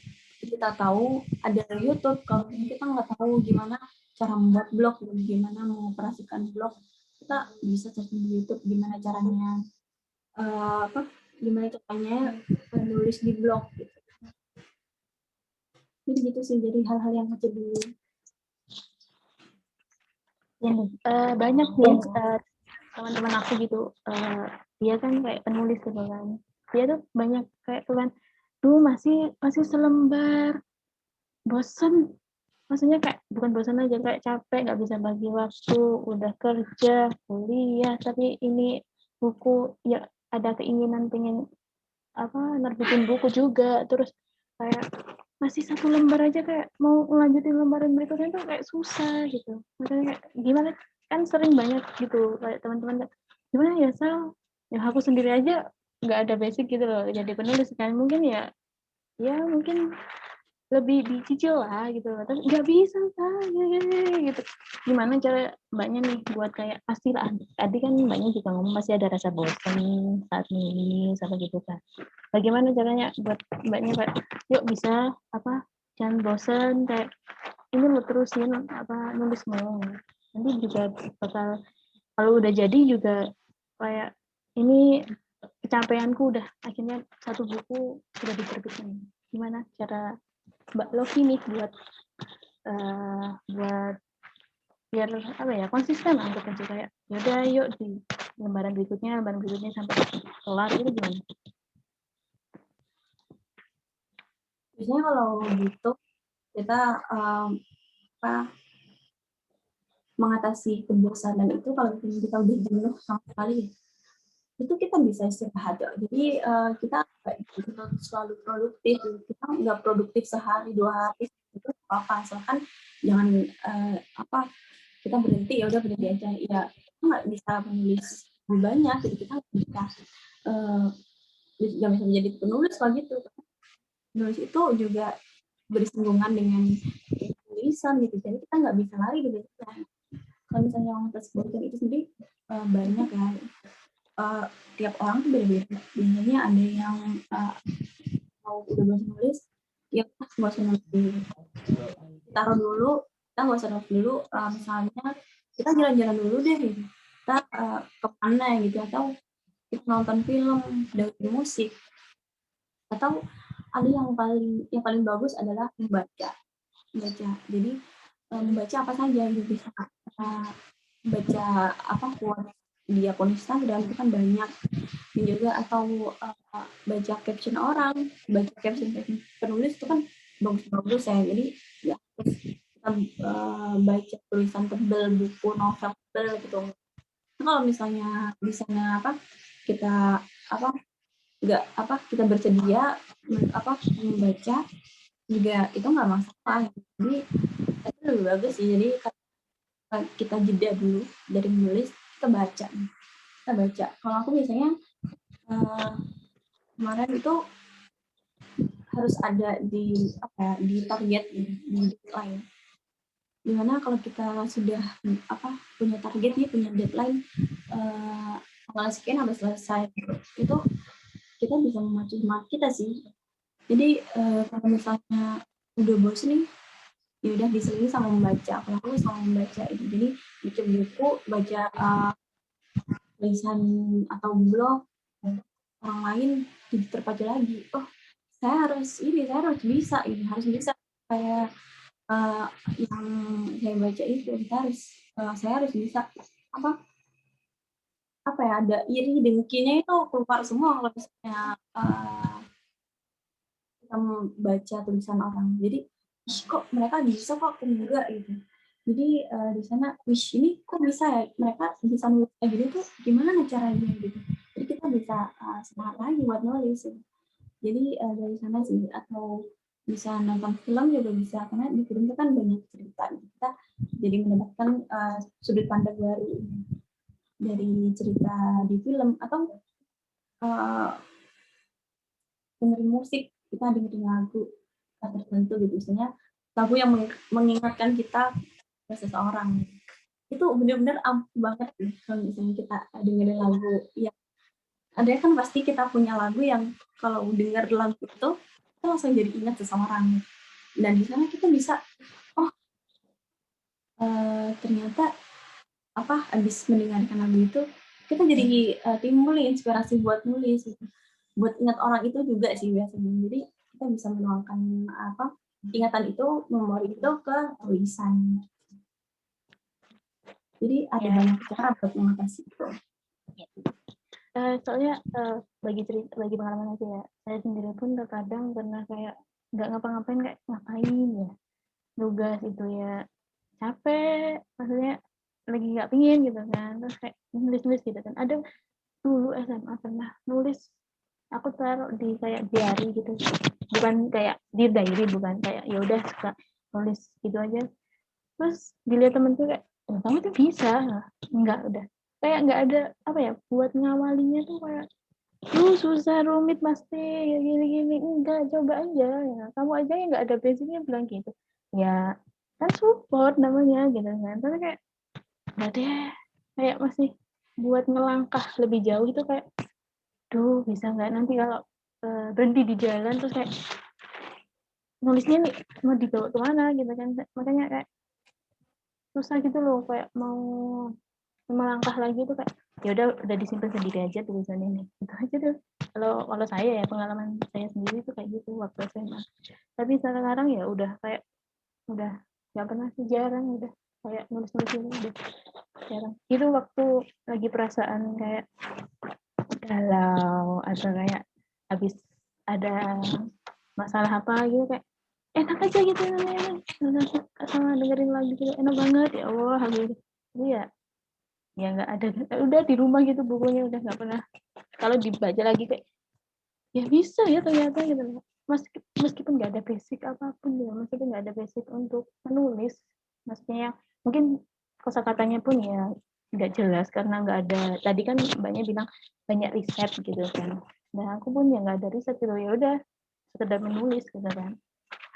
kita tahu ada YouTube. Kalau kita nggak tahu gimana cara membuat blog dan gimana mengoperasikan blog, kita bisa cari di YouTube gimana caranya menulis di blog gitu. Jadi gitu sih, jadi hal-hal yang kecil dulu. Banyak nih teman-teman aku gitu, dia kan kayak penulis gitu kan, dia tuh banyak kayak tulisan, masih selembar, bosen, maksudnya kayak bukan bosan aja, kayak capek, nggak bisa bagi waktu, udah kerja, kuliah, tapi ini buku ya ada keinginan pengen nerbitin buku juga, terus kayak masih satu lembar aja kayak mau melanjutin lembaran berikutnya tuh kayak susah gitu. Makanya kayak gimana, kan sering banyak gitu kayak teman-teman gimana ya Sal, ya aku sendiri aja nggak ada basic gitu loh jadi penulis kan, mungkin mungkin lebih dicicil lah gitu, tapi nggak bisa kan gitu. Gimana cara mbaknya nih buat kayak, pastilah tadi kan mbaknya juga ngomong pasti ada rasa bosan saat nulis apa gitu kan, bagaimana caranya buat mbaknya kayak yuk bisa jangan bosan, kayak ini lo terusin nulis mulu, nanti juga bakal kalau udah jadi juga kayak ini pencapaianku udah akhirnya satu buku sudah diterbitkan. Gimana cara Mbak Lofi nih buat biar konsisten lah untuk kerja, kayak yaudah yuk di lembaran berikutnya sampai kelar, itu gimana? Biasanya kalau gitu kita mengatasi kebosanan itu kalau kita udah jenuh sama sekali, itu kita bisa istirahat. Jadi kita nggak selalu produktif, kita nggak produktif sehari 2 hari itu apa, asalkan jangan kita berhenti, ya udah berhenti aja ya. Kita nggak bisa menulis banyak, jadi kita nggak bisa menjadi penulis lah gitu. Penulis itu juga bersinggungan dengan tulisan gitu, jadi kita nggak bisa lari gitu. Kalau misalnya yang tersebutkan itu sendiri banyak ya, tiap orang tuh beda-beda. Biasanya ada yang mau udah bosan nulis, ya nggak usah nulis dulu, taruh dulu, kita nggak usah nulis dulu. Misalnya kita jalan-jalan dulu deh gitu. kita kemana gitu, atau kita nonton film, dengerin musik, atau ada yang paling bagus adalah membaca. Jadi membaca apa saja gitu, bisa baca quote di akun Instagram itu kan banyak, dan juga atau baca caption orang, baca caption penulis itu kan bagus-bagus ya. Jadi ya harus kita baca tulisan tebel, buku novel tebel gitu. Kalau misalnya kita kita bersedia membaca juga, itu nggak masalah. Jadi itu lebih bagus sih. Jadi kita jeda dulu dari menulis, kita baca. Kalau aku biasanya kemarin itu harus ada di target, di deadline. Dimana kalau kita sudah punya target nih, punya deadline tanggal sekian harus selesai, itu kita bisa memacu semangat kita sih. Jadi kalau misalnya udah bosan nih, ya udah diselingi sama membaca. Kalau aku sama membaca itu, jadi baca buku, baca tulisan atau blog orang lain, jadi terpacu lagi. Oh, saya harus bisa kayak yang saya baca itu. Saya harus bisa ada iri dengkinya itu keluar semua kalau misalnya kita membaca tulisan orang. Jadi kok mereka bisa, kok aku enggak gitu. Jadi di sana, ini kok bisa ya mereka bisa nulis kayak gitu tuh, gimana caranya gitu. Jadi kita bisa semangat lagi buat nulis. Jadi dari sana sih, atau bisa nonton film juga bisa, karena di film itu kan banyak cerita. Kita jadi mendapatkan sudut pandang baru dari cerita di film, atau dengerin musik, kita dengerin lagu tertentu gitu, misalnya lagu yang mengingatkan kita ke seseorang. Itu benar-benar ampuh banget nih kalau misalnya kita dengerin lagu yang ada, kan pasti kita punya lagu yang kalau denger lagu itu kita langsung jadi ingat seseorang. Dan di sana kita bisa ternyata habis mendengarkan lagu itu kita jadi timbul inspirasi buat nulis gitu. Buat ingat orang itu juga sih biasanya. Jadi kita bisa menuangkan ingatan itu, memori itu ke tulisan. Jadi ada banyak cara buat mengatasi itu. Soalnya bagi pengalaman aja ya, saya sendiri pun terkadang pernah kayak nggak ngapa-ngapain, kayak ngapain ya tugas itu ya, capek, maksudnya lagi nggak pingin gitu kan, terus kayak nulis gitu kan. Ada dulu SMA pernah nulis, aku taruh di kayak diary gitu, bukan kayak di diary, bukan kayak ya udah suka nulis gitu aja. Terus dilihat temenku kayak, kamu tuh bisa, enggak, udah kayak nggak ada buat ngawalinya tuh kayak susah rumit pasti gini enggak, coba aja ya, kamu aja yang nggak ada basicnya bilang gitu ya, kan support namanya gitu kan. Tapi kayak nggak deh, kayak masih buat ngelangkah lebih jauh itu kayak bisa nggak nanti kalau berhenti di jalan terus kayak nulisnya nih mau dibawa kemana gitu kan. Makanya kayak susah gitu loh, kayak mau melangkah lagi tuh kayak ya udah disimpan sendiri aja tulisan ini, itu aja tuh. Kalau saya ya, pengalaman saya sendiri tuh kayak gitu waktu SMA. Tapi sekarang ya udah nggak pernah sih, jarang, udah kayak nulis ini udah jarang. Itu waktu lagi perasaan kayak galau atau kayak habis ada masalah apa gitu, kayak enak aja gitu namanya, sama dengerin lagu gitu enak banget ya Allah gitu. Jadi ya nggak ada, udah di rumah gitu bukunya, udah nggak pernah. Kalau dibaca lagi kayak ya bisa ya ternyata gitu, meskipun nggak ada basic apapun ya, maksudnya nggak ada basic untuk menulis, maksudnya mungkin kosakatanya pun ya nggak jelas karena nggak ada, tadi kan banyak bilang banyak riset gitu kan. Nah aku pun ya nggak ada riset gitu, ya udah sekedar menulis gitu kan.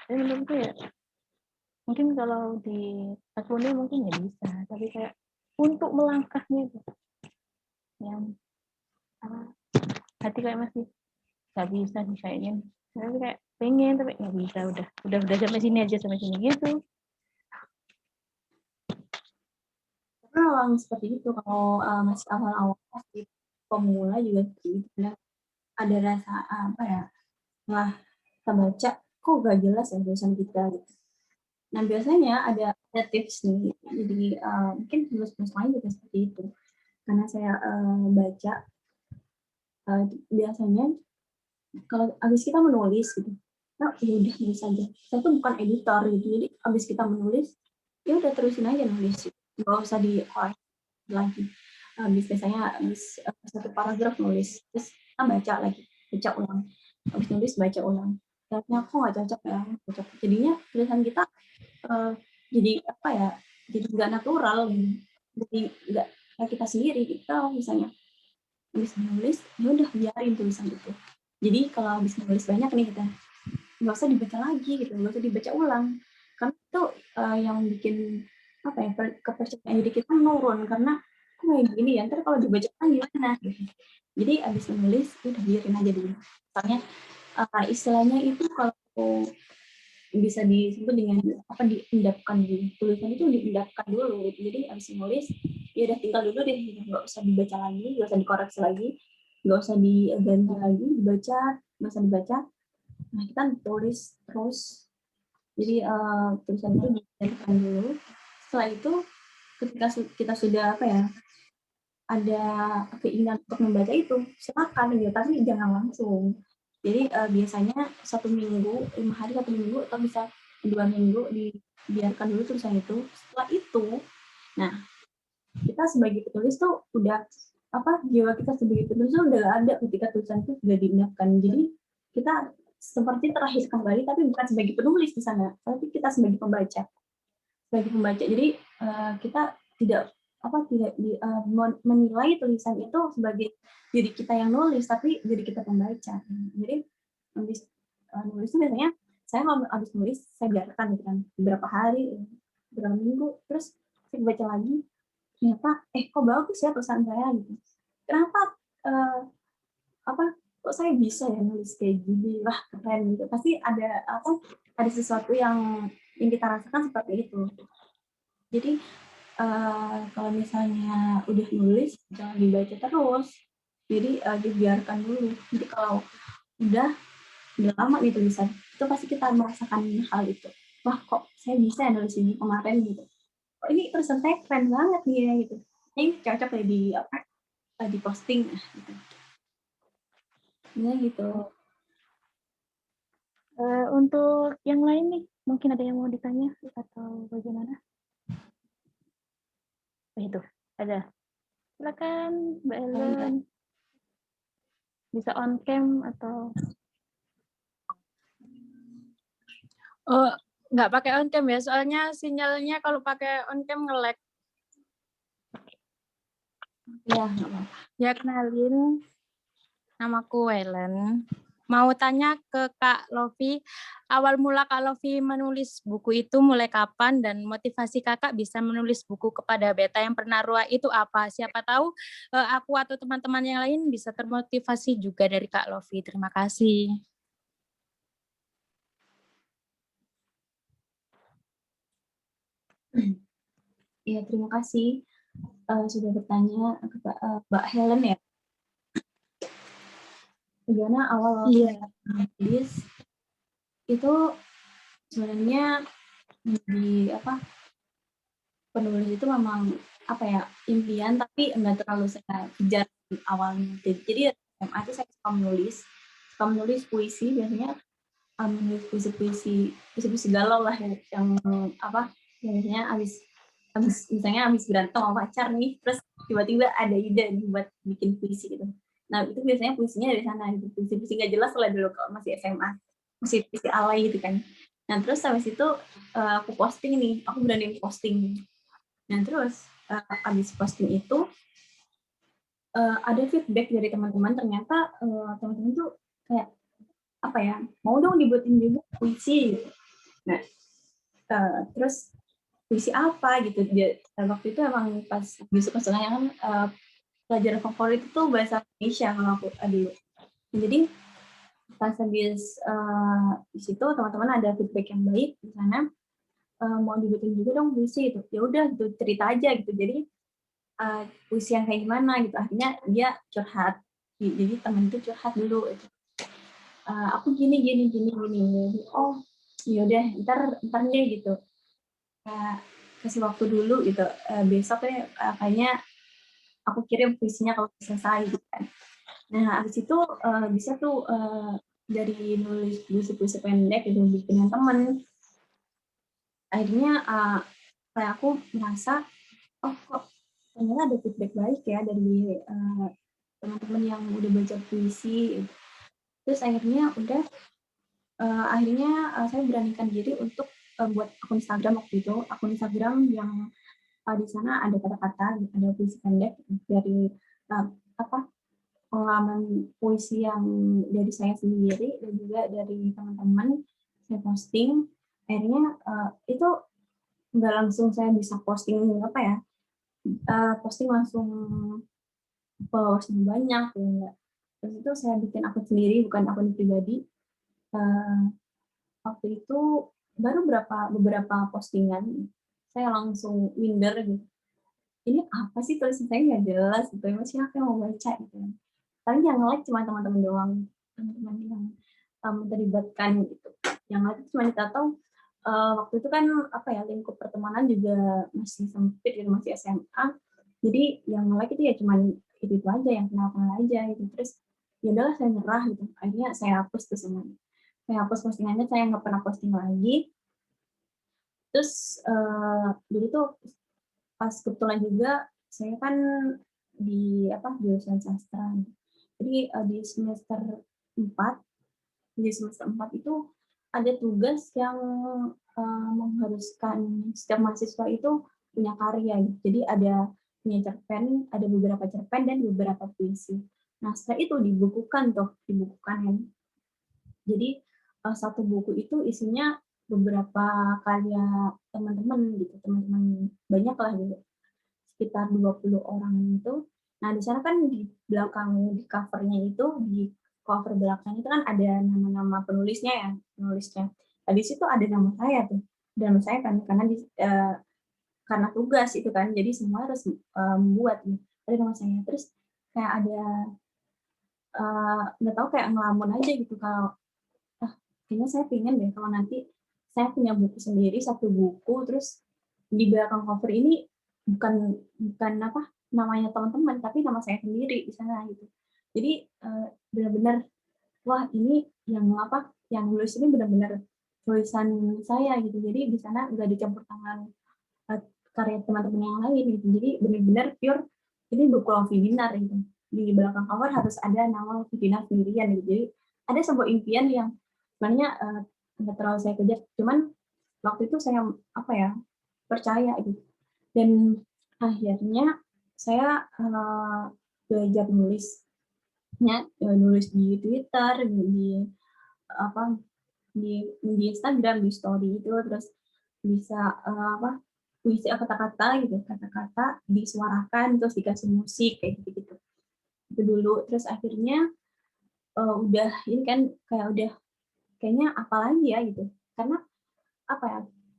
Dan menurutku ya mungkin kalau di akunnya mungkin ya bisa, tapi kayak untuk melangkahnya itu yang hati kayak masih nggak bisa disyainin. Tapi kayak pengen tapi nggak bisa, udah sampai sini aja, sampai sini gitu. memang seperti itu kalau masih awal-awal masih pemula juga seperti itu. Nah, ada rasa apa ya? Nah, kita baca kok gak jelas ya tulisan kita gitu. Nah, biasanya ada tips nih. Jadi mungkin tulis-tulis lain juga seperti itu. Karena saya baca biasanya kalau habis kita menulis gitu, nah ya udah nulis aja. Saya tuh bukan editor gitu, jadi habis kita menulis, ya udah terusin aja nulis, nggak usah dikoreksi lagi. Biasanya habis satu paragraf nulis, terus kita baca lagi, baca ulang. Habis nulis baca ulang. Ternyata kok nggak cocok ya, cocok. Jadinya tulisan kita jadi apa ya? Jadi nggak natural, jadi nggak kayak kita sendiri. Kita misalnya habis menulis, ya udah biarin tulisan itu. Jadi kalau habis menulis banyak nih kita, nggak usah dibaca lagi gitu, nggak usah dibaca ulang. Karena itu yang bikin apa ya, kepercayaan diri kita menurun karena kok kayak gini ya, ntar kalau dibaca ulang gimana gitu. Jadi habis menulis, udah biarin aja dulu. Misalnya istilahnya itu kalau bisa disebut dengan apa, diendapkan dulu. Tulisan itu diendapkan dulu gitu. Jadi habis menulis ya udah tinggal dulu deh, nggak usah dibaca lagi, nggak usah dikoreksi lagi, nggak usah diganti lagi, dibaca, nggak usah dibaca. Nah, kita tulis terus. Jadi tulisan itu diendapkan dulu. Setelah itu ketika kita sudah apa ya, ada keinginan untuk membaca itu, silakan gitu, tapi jangan langsung. Jadi biasanya 1 minggu, 5 hari, 1 minggu, atau bisa 2 minggu dibiarkan dulu tulisan itu. Setelah itu, nah kita sebagai penulis tuh udah apa, jiwa kita sebagai penulis tuh udah ada ketika tulisan itu sudah diendapkan. Jadi kita seperti terlahir kembali, tapi bukan sebagai penulis di sana, tapi kita sebagai pembaca. Sebagai pembaca. Jadi kita tidak menilai tulisan itu sebagai diri kita yang nulis, tapi diri kita pembaca. Jadi nulis itu biasanya saya kalau habis nulis saya biarkan gitu kan beberapa hari, beberapa minggu, terus saya baca lagi, ternyata kok bagus ya tulisan saya gitu. Kenapa kok saya bisa ya nulis kayak gini, wah keren gitu. Pasti ada sesuatu yang kita rasakan seperti itu. Jadi kalau misalnya udah nulis jangan dibaca terus, jadi dibiarkan dulu. Jadi kalau udah lama nih tulisan, itu pasti kita merasakan hal itu. Wah kok saya bisa ya nulis ini kemarin gitu. Kok ini tulisan saya keren banget nih ya gitu. Ini cocok ya di posting gitu. Ya gitu. Untuk yang lain nih, mungkin ada yang mau ditanya atau bagaimana? Itu ada. Silakan Mbak Ellen. Bisa on cam atau nggak pakai on cam ya, soalnya sinyalnya kalau pakai on cam nge-lag. Ya, nggak apa-apa. Ya, kenalin, namaku Ellen. Mau tanya ke Kak Lofi, awal mula Kak Lofi menulis buku itu mulai kapan, dan motivasi Kakak bisa menulis buku kepada Beta yang pernah Rua itu apa? Siapa tahu aku atau teman-teman yang lain bisa termotivasi juga dari Kak Lofi. Terima kasih. Ya, terima kasih sudah bertanya Mbak Helen ya. Bagaimana awal menulis itu sebenarnya penulis itu memang impian, tapi enggak terlalu saya kejar awalnya. Jadi SMA itu saya suka menulis puisi, biasanya menulis puisi galau lah yang biasanya habis berantem sama pacar nih, terus tiba-tiba ada ide buat bikin puisi gitu. Nah itu biasanya puisinya dari sana gitu, puisi nggak jelas lah dulu kalau masih SMA, puisi alay gitu kan. Nah terus habis itu aku berani posting. Nah terus habis posting itu ada feedback dari teman-teman, ternyata teman-teman tuh kayak mau dong dibuatin juga puisi gitu. Nah terus puisi apa gitu, waktu itu emang pas besok-besoknya kan pelajaran favorit itu bahasa Indonesia kalau aku dulu. Jadi pas habis di situ teman-teman ada feedback yang baik di sana, mau dibuatin juga dong puisi gitu. Ya udah gitu, cerita aja gitu. Jadi puisi yang kayak gimana gitu. Akhirnya dia curhat, jadi temen itu curhat dulu gitu. Aku gini. Oh yaudah ntar deh gitu, kasih waktu dulu gitu. Besok deh kayaknya aku kirim puisinya kalau selesai gitu kan. Nah abis itu bisa tuh dari nulis puisi pendek itu bikin temen. Akhirnya kayak aku merasa oh kok ternyata ada feedback baik ya dari teman-teman yang udah baca puisi. Terus akhirnya saya beranikan diri untuk buat akun Instagram waktu itu, akun Instagram yang di sana ada kata-kata, ada puisi pendek dari pengalaman puisi yang dari saya sendiri dan juga dari teman-teman. Saya posting, akhirnya itu nggak langsung saya bisa posting posting langsung followersnya banyak ya. Terus itu saya bikin akun sendiri, bukan akun pribadi. Waktu itu baru beberapa postingan saya langsung minder gitu. Ini apa sih tulisan saya nggak jelas gitu, siapa yang mau baca gitu. Paling yang like cuma teman-teman doang, teman-teman yang terlibatkan gitu. Yang like cuma kita tahu waktu itu kan lingkup pertemanan juga masih sempit gitu, masih SMA. Jadi yang like itu ya cuma itu aja, yang kenal-kenal aja gitu. Terus ya udahlah saya nyerah gitu. Akhirnya saya hapus tuh semuanya. Saya hapus postingannya, saya nggak pernah posting lagi. Terus dulu tuh pas kebetulan juga saya kan di jurusan sastra. Jadi di semester 4 itu ada tugas yang mengharuskan setiap mahasiswa itu punya karya gitu. Jadi ada punya cerpen, ada beberapa cerpen dan beberapa puisi. Nah setelah itu dibukukan ya. Jadi satu buku itu isinya beberapa karya teman-teman gitu, teman-teman banyak lah gitu, sekitar 20 orang itu. Nah di sana kan di belakang, di covernya itu, di cover belakangnya itu kan ada nama-nama penulisnya ya, penulisnya. Nah, di situ ada nama saya tuh, nama saya kan karena tugas itu kan, jadi semua harus membuat nih, ada nama saya. Terus kayak ada nggak tahu, kayak ngelamun aja gitu kalau kayaknya saya pengen deh kalau nanti saya punya buku sendiri, satu buku, terus di belakang cover ini bukan namanya teman-teman, tapi nama saya sendiri di sana gitu. Jadi benar-benar wah ini yang nulis ini benar-benar tulisan saya gitu. Jadi di sana nggak dicampur tangan karya teman-teman yang lain gitu. Jadi benar-benar pure ini buku Lofi Dinar gitu. Di belakang cover harus ada nama Lofi Dinar sendirian gitu. Jadi ada sebuah impian yang sebenarnya nggak terlalu saya kejar, cuman waktu itu saya percaya gitu. Dan akhirnya saya belajar nulis di Twitter, di Instagram, di story itu, terus bisa puisi kata-kata gitu, kata-kata disuarakan terus dikasih musik kayak gitu itu dulu. Terus akhirnya udah ini kan kayak udah kayaknya apalagi ya gitu, karena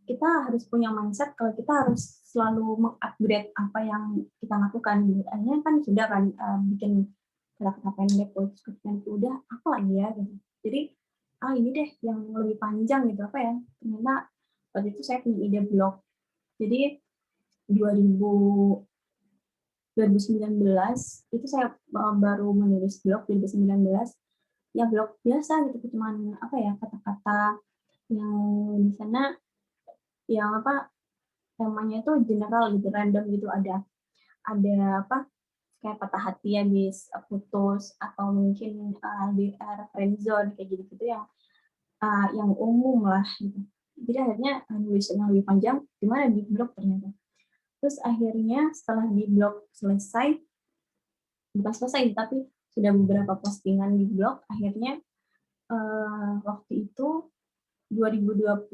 kita harus punya mindset kalau kita harus selalu mengupgrade apa yang kita lakukan. Akhirnya kan sudah kan bikin kata-kata pendek, puisi udah apa lagi ya gitu. Jadi ini deh yang lebih panjang gitu ternyata waktu itu saya punya ide blog. Jadi 2019 itu saya baru menulis blog 2019, ya blog biasa gitu, cuman kata-kata yang di sana yang namanya itu general gitu, random gitu, ada kayak patah hati habis putus, atau mungkin LDR, friendzone kayak gitu yang umum lah gitu. Jadi akhirnya nulis yang lebih panjang gimana di blog ternyata. Terus akhirnya setelah di blog bukan selesai tapi sudah beberapa postingan di blog, akhirnya waktu itu 2020,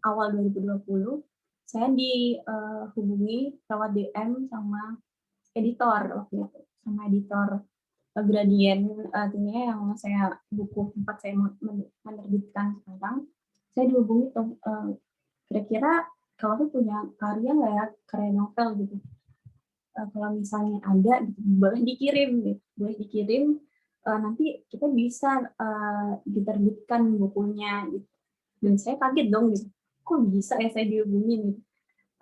awal 2020, saya dihubungi lewat DM sama editor waktu itu, sama editor Gradient, artinya yang tempat saya menerbitkan sekarang. Saya dihubungi tuh, kira-kira kalau tuh punya karya nggak ya, karya novel gitu. kalau misalnya ada gitu, boleh dikirim gitu. Boleh dikirim, nanti kita bisa diterbitkan bukunya gitu. Dan saya kaget dong gitu, kok bisa ya saya dihubungin gitu.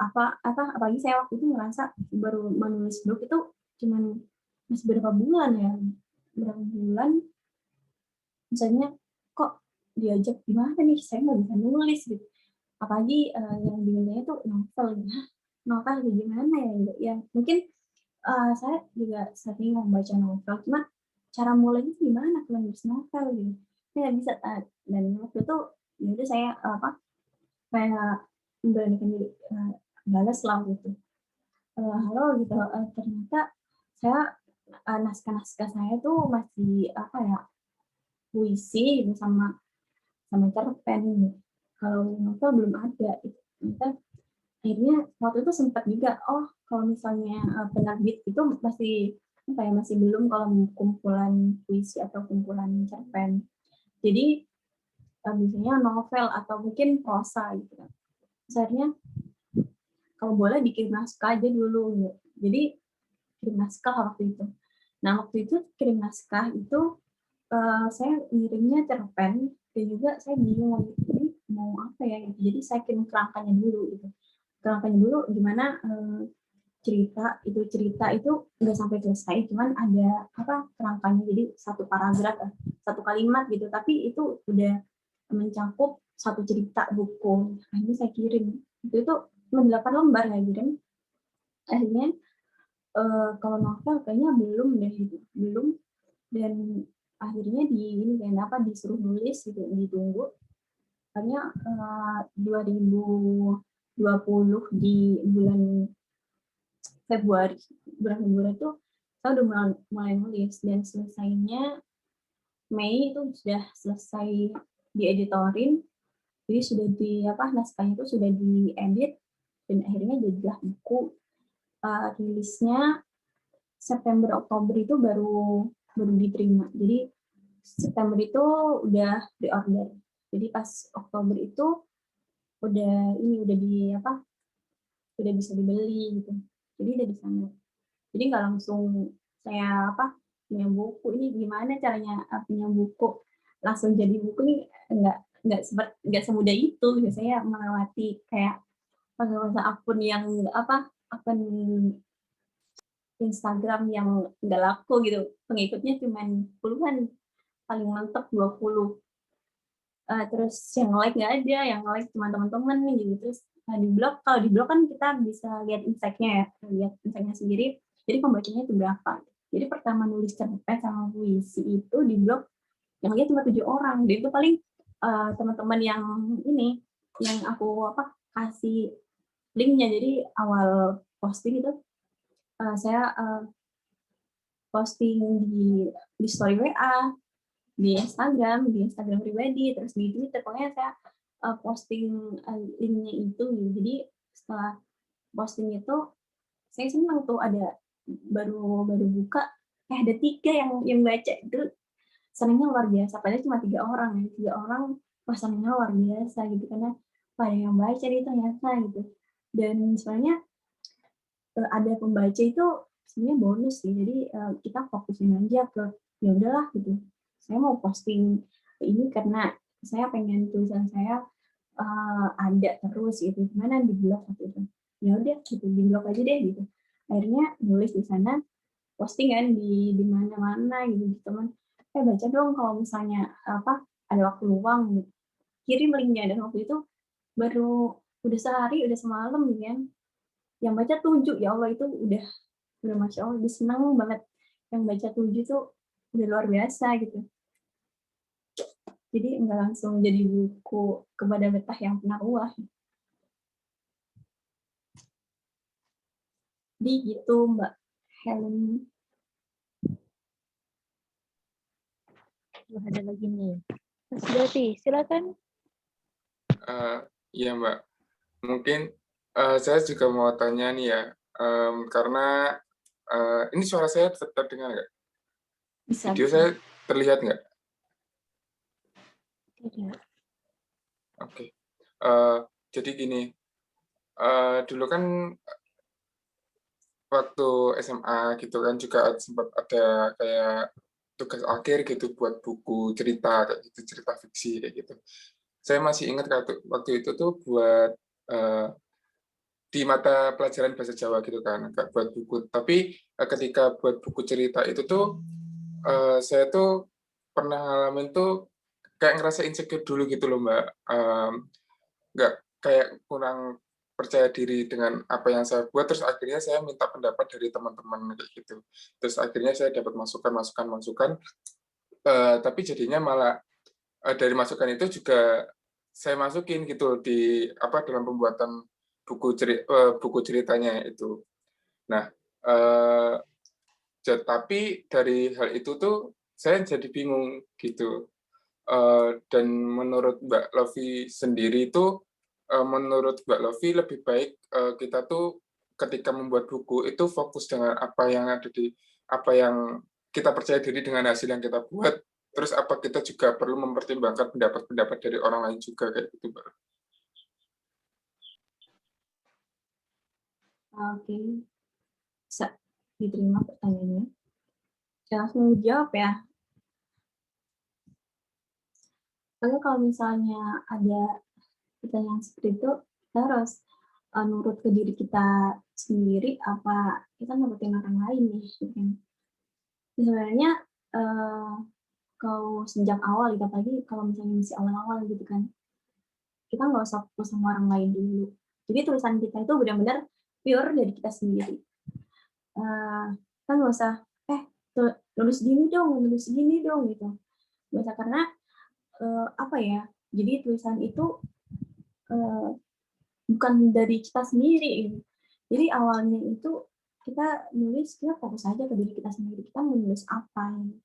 Apalagi saya waktu itu ngerasa baru menulis blog itu cuman masih berapa bulan ya, misalnya kok diajak gimana nih, saya nggak bisa nulis gitu. Apalagi yang dimintanya tuh novel gitu. Novel gimana ya gitu. Ya mungkin saya juga sering membaca novel, cuma cara mulainya gimana kalau nulis novel gitu. Saya nggak bisa, dan waktu itu ya udah saya kayak memberanikan diri, balas lah gitu. Halo gitu, ternyata saya naskah-naskah saya tuh masih puisi gitu, sama cerpen gitu. Kalau novel belum ada gitu. Ternyata akhirnya waktu itu sempat juga, kalau misalnya penerbit itu masih belum kalau kumpulan puisi atau kumpulan cerpen. Jadi biasanya novel atau mungkin prosa gitu kan. Akhirnya kalau boleh bikin naskah aja dulu gitu. Jadi kirim naskah waktu itu. Nah waktu itu kirim naskah itu saya ngirimnya cerpen, dan juga saya bingung ini mau apa ya gitu. Jadi saya kirim kerangkanya dulu gitu. Kerangkanya dulu gimana, cerita itu nggak sampai selesai, cuman ada kerangkanya, jadi satu paragraf, satu kalimat gitu, tapi itu udah mencakup satu cerita buku. Akhirnya saya kirim itu 8 lembar ya kirim. Akhirnya kalau novel kayaknya belum deh gitu, belum. Dan akhirnya disuruh nulis gitu, ditunggu. Akhirnya 2020 di bulan Februari itu saya udah mulai nulis, dan selesainya Mei itu sudah selesai dieditorin, jadi sudah naskahnya itu sudah diedit, dan akhirnya jadilah buku. Rilisnya September Oktober itu baru diterima. Jadi September itu udah pre-order. Jadi pas Oktober itu udah bisa dibeli gitu. Jadi dari sana. Jadi nggak langsung saya punya buku, ini gimana caranya punya buku langsung jadi buku nih, nggak semudah itu. Saya melewati kayak masa akun yang akun Instagram yang nggak laku gitu, pengikutnya cuma puluhan, paling mentok 20. Terus yang like nggak ada, yang like cuma teman-teman gitu. Terus kalau di blog kan kita bisa lihat insight-nya ya, lihat insight-nya sendiri, jadi pembacanya itu berapa. Jadi pertama nulis cerpen sama puisi itu di blog yang lihat cuma 7 orang, dan itu paling teman-teman yang aku kasih linknya. Jadi awal posting itu saya posting di story WA, di Instagram pribadi, terus di Twitter. Pokoknya saya posting linknya itu. Jadi setelah posting itu, saya senang tuh ada baru buka, ada 3 yang baca. Itu senangnya luar biasa. Padahal cuma 3 orang ya, 3 orang senangnya luar biasa gitu, karena pada yang baca itu ternyata gitu. Dan sebenarnya ada pembaca itu sebenarnya bonus sih. Jadi kita fokusin aja ke ya udahlah gitu. Saya mau posting ini karena saya pengen tulisan saya ada terus gitu. Gimana di blog gitu. Ya udah gitu, di blog aja deh gitu. Akhirnya nulis di sana, postingan di mana-mana gitu, teman. Baca dong kalau misalnya ada waktu luang gitu. Kirim linknya. Dan waktu itu baru udah sehari, udah semalam gitu kan. Yang baca 7, ya Allah, itu udah Masya Allah, udah senang banget. Yang baca 7 tuh udah luar biasa gitu. Jadi nggak langsung jadi buku kepada betah yang penaruh. Jadi gitu Mbak Helen. Ada lagi nih. Mas Jati, silakan. Iya Mbak, mungkin saya juga mau tanya nih ya, karena ini suara saya terdengar nggak? Bisa. Video saya terlihat nggak? Tidak. Oke. Jadi gini, dulu kan waktu SMA gitu kan juga sempat ada kayak tugas akhir gitu buat buku cerita kayak gitu, cerita fiksi kayak gitu. Saya masih ingat waktu itu tuh buat di mata pelajaran bahasa Jawa gitu kan, nggak buat buku. Tapi ketika buat buku cerita itu tuh saya tuh pernah ngalamin tuh kayak ngerasa insecure dulu gitu loh Mbak. Nggak kayak kurang percaya diri dengan apa yang saya buat, terus akhirnya saya minta pendapat dari teman-teman kayak gitu. Terus akhirnya saya dapat masukan-masukan, tapi jadinya malah dari masukan itu juga saya masukin gitu di dalam pembuatan buku ceritanya itu. Nah, eee, tapi dari hal itu tuh saya jadi bingung gitu. Dan menurut Mbak Lofi sendiri itu, menurut Mbak Lofi lebih baik, kita tuh ketika membuat buku itu fokus dengan apa yang kita percaya diri dengan hasil yang kita buat, terus apa kita juga perlu mempertimbangkan pendapat-pendapat dari orang lain juga, kayak gitu, Mbak? Oke, bisa diterima pertanyaannya. Saya langsung jawab ya. Lalu kalau misalnya ada pertanyaan seperti itu, kita harus nurut ke diri kita sendiri, apa kita nurutin orang lain nih, gitu kan. Sebenarnya kalau sejak awal, gitu, apalagi kalau misalnya masih awal-awal gitu kan, kita nggak usah fokus sama orang lain dulu. Jadi tulisan kita itu benar-benar pure dari kita sendiri. Kita nggak usah, nulis gini dong, gitu. Nggak usah, karena jadi tulisan itu bukan dari kita sendiri. Gitu. Jadi awalnya itu kita fokus aja ke diri kita sendiri. Kita mau nulis apa? Gitu.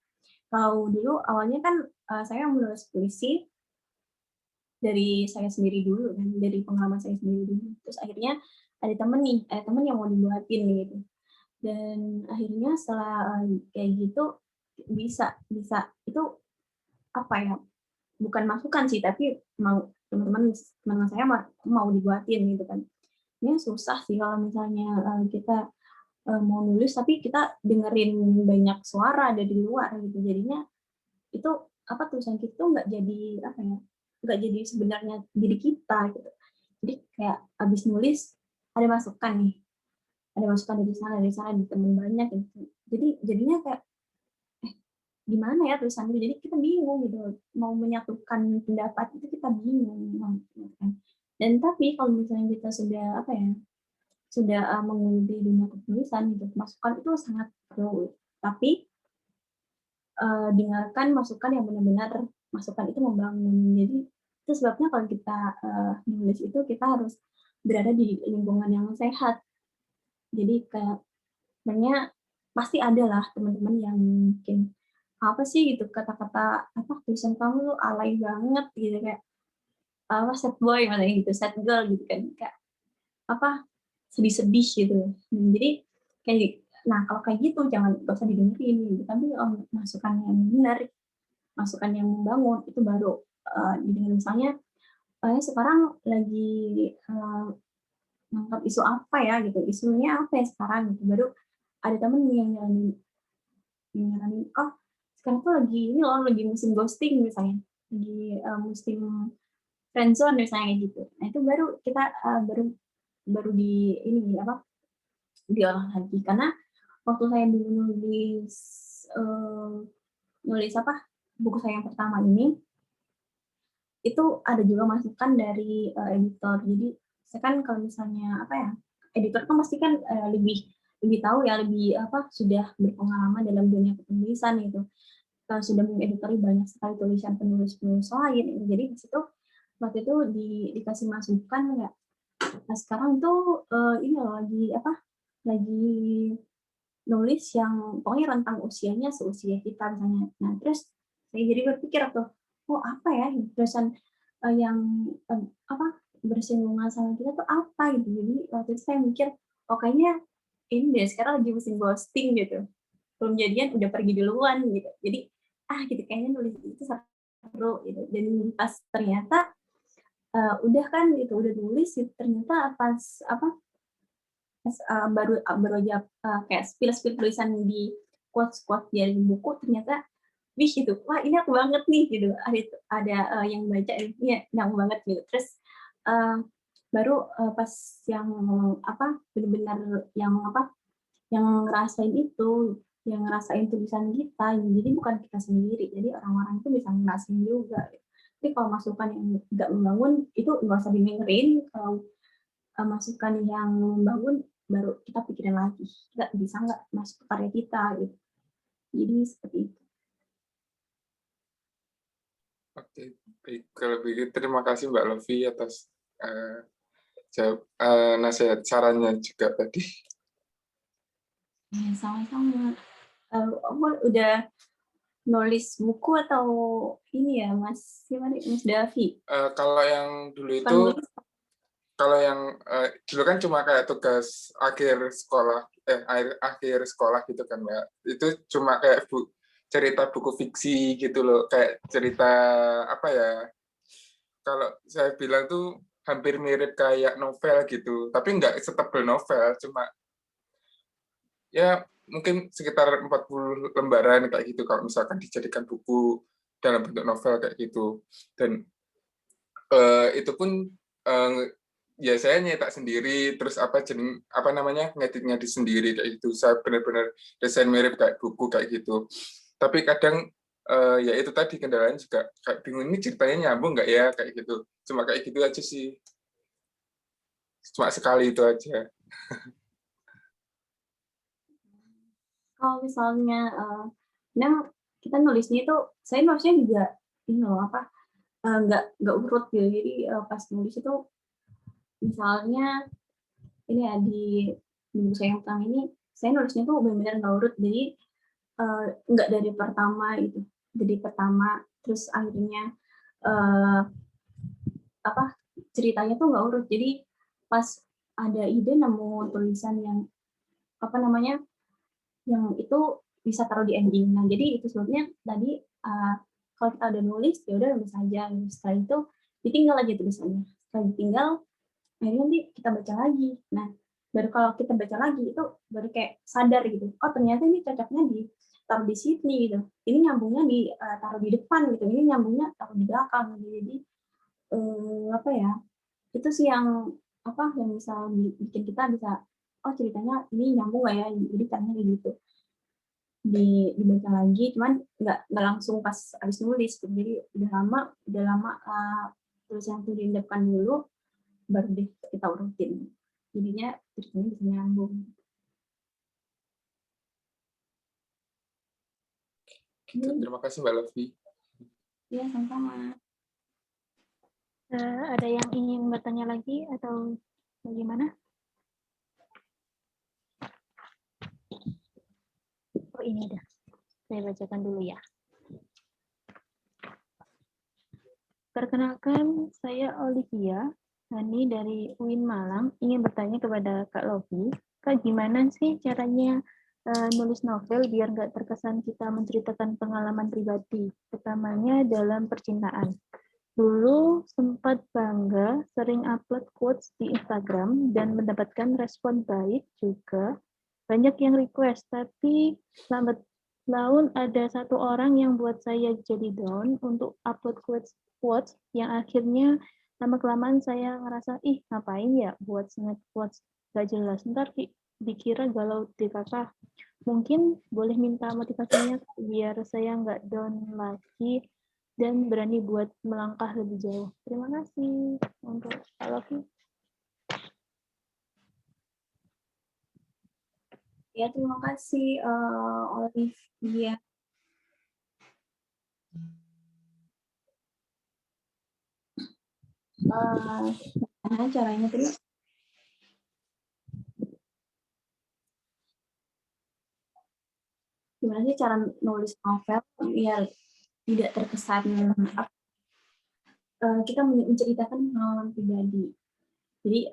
Kalau dulu awalnya kan saya menulis puisi dari saya sendiri dulu, kan, dari pengalaman saya sendiri dulu. Terus akhirnya ada temen yang mau dibuatin gitu. Dan akhirnya setelah kayak gitu bisa itu bukan masukan sih, tapi mau teman-teman saya mau dibuatin gitu kan. Ini susah sih kalau misalnya kita mau nulis tapi kita dengerin banyak suara dari luar gitu. Jadinya itu tulisan kita tuh nggak jadi sebenarnya diri kita gitu. Jadi kayak abis nulis ada masukan dari sana di teman banyak gitu. Jadi jadinya kayak gimana ya tulisan itu, jadi kita bingung gitu, mau menyatukan pendapat itu kita bingung gitu kan. Dan tapi kalau misalnya kita sudah menggeluti dunia kepenulisan gitu, masukan itu sangat perlu, tapi dengarkan masukan yang benar-benar masukan itu membangun. Jadi itu sebabnya kalau kita nulis itu kita harus berada di lingkungan yang sehat. Jadi kayak sebenarnya pasti ada lah teman-teman yang mungkin apa sih gitu, kata-kata tulisan kamu tuh alay banget gitu, kayak sad boy gitu, sad girl gitu kan, kayak sedih-sedih gitu. Jadi kayak kalau kayak gitu gak usah didengerin gitu. Tapi masukan yang benar, masukan yang membangun itu baru didengar. Misalnya sekarang lagi ngangkat isu apa ya gitu, isunya apa ya sekarang gitu, baru ada temen yang nyaranin, sekarang tuh lagi musim ghosting misalnya, lagi musim friendzone misalnya gitu. Nah itu baru kita baru diolah lagi, karena waktu saya dulu nulis buku saya yang pertama ini, itu ada juga masukan dari editor. Jadi saya kan kalau misalnya editor kan pasti kan lebih tahu ya, lebih sudah berpengalaman dalam dunia penulisan gitu. Sudah mengeditori banyak sekali tulisan penulis-penulis lain. Jadi di situ waktu itu dikasih masukan ya. Nah sekarang tuh ini loh lagi nulis yang pokoknya rentang usianya seusia kita misalnya. Nah terus saya jadi berpikir tuh, apa ya tulisan yang bersinggungan sama kita tuh apa gitu. Jadi waktu itu saya mikir, kayaknya ini deh sekarang lagi musim ghosting gitu. Belum jadian udah pergi duluan gitu. Jadi gitu kayaknya nulis itu seru gitu. Dan pas ternyata udah kan gitu, udah nulis gitu, ternyata pas baru aja kayak spill tulisan di quotes dari buku, ternyata wih gitu, wah ini aku banget nih gitu, ada yang baca ini enak banget gitu. Terus baru pas yang benar-benar yang ngerasain itu, yang ngerasain tulisan kita, jadi bukan kita sendiri, jadi orang-orang itu bisa ngerasain juga. Tapi kalau masukan yang nggak membangun itu nggak usah didengerin. Kalau masukan yang membangun baru kita pikirin lagi, kita bisa nggak masuk ke karya kita gitu. Jadi seperti itu. Oke, baik. Kalau begitu terima kasih Mbak Lofi atas nasihat sarannya juga tadi. Ya, sama-sama. Udah nulis buku atau ini ya, Mas Davi? Kalau yang dulu itu, kalau yang dulu kan cuma kayak tugas akhir sekolah gitu kan Mbak. Itu cuma kayak cerita buku fiksi gitu loh, kayak cerita apa ya? Kalau saya bilang tuh hampir mirip kayak novel gitu, tapi nggak setebal novel, cuma ya mungkin sekitar 40 lembaran kayak gitu kalau misalkan dijadikan buku dalam bentuk novel kayak gitu. Dan itu pun ya saya nyetak sendiri, terus ngedit sendiri kayak gitu. Saya benar-benar desain mirip kayak buku kayak gitu. Tapi kadang ya itu tadi kendalanya juga kayak bingung, ini ceritanya nyambung nggak ya kayak gitu. Cuma kayak gitu aja sih. Cuma sekali itu aja. Kalau misalnya kita nulisnya itu, saya nulisnya juga ini loh nggak urut gitu. Jadi pas nulis itu misalnya ini ya di buku saya yang pertama ini, saya nulisnya tuh benar-benar nggak urut. Jadi nggak dari pertama itu, jadi pertama terus akhirnya ceritanya tuh nggak urut. Jadi pas ada ide nemu tulisan yang yang itu bisa taruh di ending. Nah, jadi itu sebabnya tadi kalau kita udah nulis, ya udah nulis aja. Setelah itu ditinggal aja tulisannya. Setelah ditinggal, akhirnya nanti kita baca lagi. Nah, baru kalau kita baca lagi itu baru kayak sadar gitu. Oh, ternyata ini cocoknya ditaruh di sini gitu. Ini nyambungnya taruh di depan gitu. Ini nyambungnya taruh di belakang. Jadi itu sih yang bisa bikin kita bisa, oh ceritanya ini nyambung nggak ya, jadi caranya kayak gitu. Dibaca lagi, cuman nggak langsung pas habis nulis gitu. Jadi udah lama tulisan itu diendapkan dulu, baru deh kita urutin, jadinya ceritanya bisa nyambung. Terima kasih Mbak Lofi. Iya, sama-sama. Ada yang ingin bertanya lagi atau bagaimana? Oh, ini dah. Saya bacakan dulu ya. Perkenalkan, saya Olivia Hani dari UIN Malang. Ingin bertanya kepada Kak Lofi, Kak, gimana sih caranya nulis novel biar nggak terkesan kita menceritakan pengalaman pribadi, utamanya dalam percintaan? Dulu sempat bangga sering upload quotes di Instagram dan mendapatkan respon baik juga. Banyak yang request, tapi lambat laun ada satu orang yang buat saya jadi down untuk upload quotes yang akhirnya lama-kelamaan saya ngerasa, ngapain ya buat quotes gak jelas, ntar dikira galau di kakak. Mungkin boleh minta motivasinya biar saya nggak down lagi dan berani buat melangkah lebih jauh. Terima kasih untuk Kak Lofi. Ya, terima kasih Olivia. Gimana caranya tadi? Gimana sih cara nulis novel biar tidak terkesan kita menceritakan pengalaman pribadi. Jadi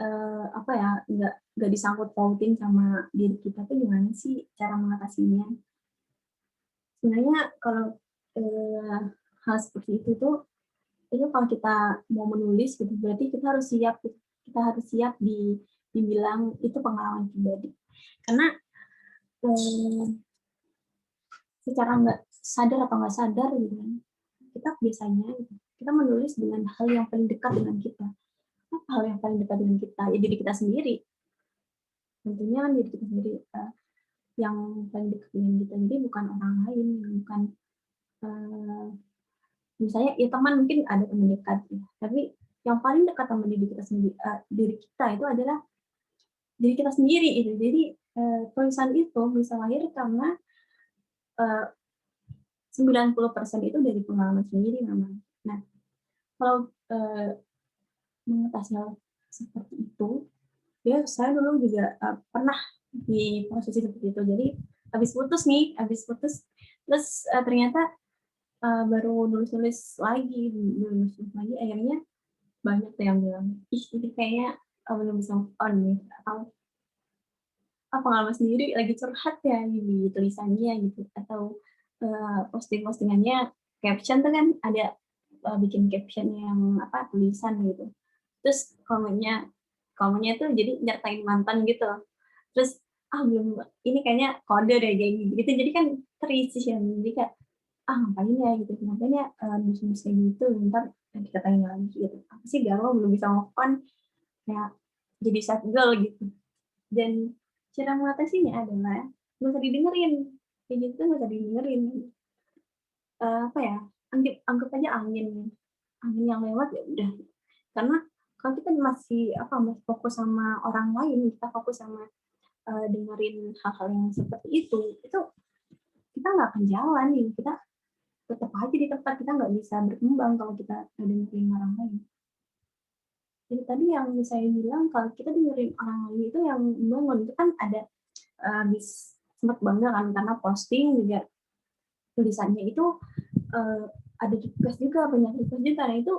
nggak disangkut pautin sama diri kita tuh gimana sih cara mengatasinya? Sebenarnya kalau hal seperti itu kalau kita mau menulis gitu, berarti kita harus siap dibilang itu pengalaman pribadi. Karena secara nggak sadar atau nggak sadar gitu kan, kita biasanya kita menulis dengan hal yang paling dekat dengan kita. Apa hal yang paling dekat dengan kita? Ya diri kita sendiri. Tentunya kan diri kita sendiri. Yang paling dekat dengan kita sendiri bukan orang lain, bukan misalnya ya teman, mungkin ada teman dekat ya. Tapi yang paling dekat sama diri kita sendiri, diri kita itu adalah diri kita sendiri itu. Jadi tulisan itu bisa lahir karena 90% itu dari pengalaman sendiri memang. Nah, kalau mengatasi hal seperti itu, ya saya dulu juga pernah di posisi seperti itu. Jadi habis putus, terus ternyata baru nulis lagi, akhirnya banyak tuh yang bilang, ih ini kayaknya belum bisa move on nih, atau pengalaman sendiri lagi curhat ya di tulisannya gitu, atau postingannya caption tuh kan ada bikin caption yang tulisan gitu, terus komennya tuh jadi nyertain mantan gitu, terus belum, ini kayaknya kode deh kayak gitu, jadi kan terisi ya, jadi kayak ngapain ya gitu, ngapain ya nulis kayak gitu, ntar dikatain lagi gitu, apa sih galau belum bisa move on, ya jadi sad girl gitu. Dan cara mengatasinya adalah nggak usah didengerin kayak gitu, nggak usah didengerin, anggap aja angin yang lewat ya udah. Karena kalau kita masih masih fokus sama orang lain, kita fokus sama dengerin hal-hal yang seperti itu kita nggak akan jalan nih, kita tetap aja di tempat, kita nggak bisa berkembang kalau kita dengerin orang lain. Jadi tadi yang saya bilang, kalau kita dengerin orang lain itu yang bangun, itu kan ada sempat bangga kan karena posting juga tulisannya itu ada request juga, banyak request juga. Nah itu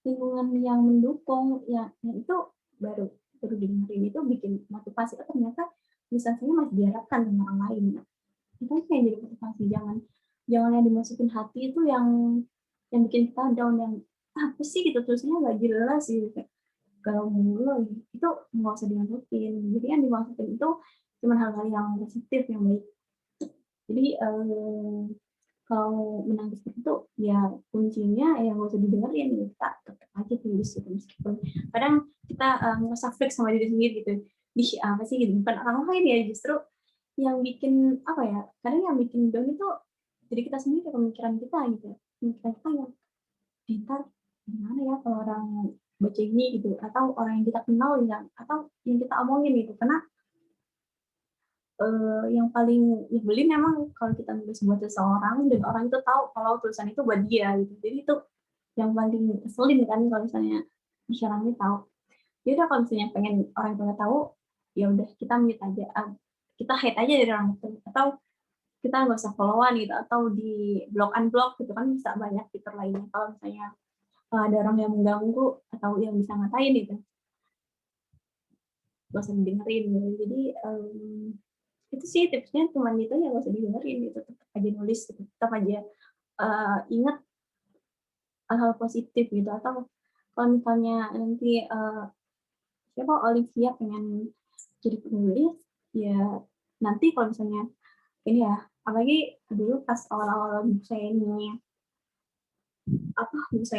lingkungan yang mendukung ya itu baru dengerin, itu bikin motivasi, ternyata tulisannya masih diharapkan sama orang lain. Itu kayak jadi motivasi, jangan yang dimasukin hati itu yang bikin kita down, yang apa sih gitu, tulisannya nggak jelas gitu, kalau mulu itu nggak usah dimasukin. Jadi yang dimasukin itu cuma hal-hal yang positif, yang baik. Jadi kalau menangis itu ya kuncinya ya nggak usah didengerin, kita tetap aja tulis gitu, meskipun kadang kita ngerasa flex sama diri sendiri gitu, apa sih gitu, bukan orang lain ya, justru yang bikin kadang yang bikin down itu jadi kita sendiri, pemikiran kita gitu, pemikiran kita yang pintar gimana ya kalau orang baca ini gitu, atau orang yang kita kenal ya, atau yang kita omongin gitu. Karena yang paling nyebelin memang kalau kita nulis buat seseorang dan orang itu tahu kalau tulisan itu buat dia gitu. Jadi itu yang paling ngeselin kan, kalau misalnya isyaratnya tahu. Jadi udah, kalau misalnya pengen orang itu nggak tahu, ya udah kita mute aja, kita hate aja dari orang itu, atau kita nggak usah followan gitu, atau di block unblock gitu kan, bisa banyak fitur lainnya kalau misalnya ada orang yang mengganggu atau yang bisa ngatain gitu, nggak usah didengerin gitu. Jadi itu sih tipsnya, cuman itu ya nggak usah didengerin gitu, tetap aja nulis gitu, tetap aja ingat hal-hal positif gitu. Atau kalau misalnya nanti siapa Olivia pengen jadi penulis, ya nanti kalau misalnya ini ya, apalagi dulu pas awal-awal buku saya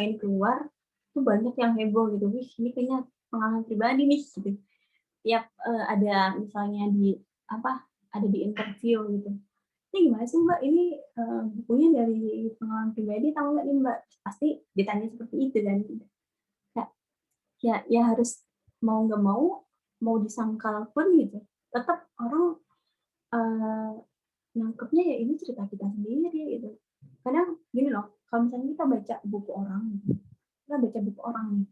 ini keluar, tuh banyak yang heboh gitu, wih ini kayaknya pengalaman pribadi nih gitu. Tiap ada misalnya ada di interview gitu, ini gimana sih Mbak, ini bukunya dari pengalaman pribadi atau enggak nih Mbak, pasti ditanya seperti itu. Dan ya harus mau nggak mau disangkal pun gitu, tetap orang nangkepnya ya ini cerita kita sendiri gitu. Kadang gini loh, kalau misalnya kita baca buku orang nih,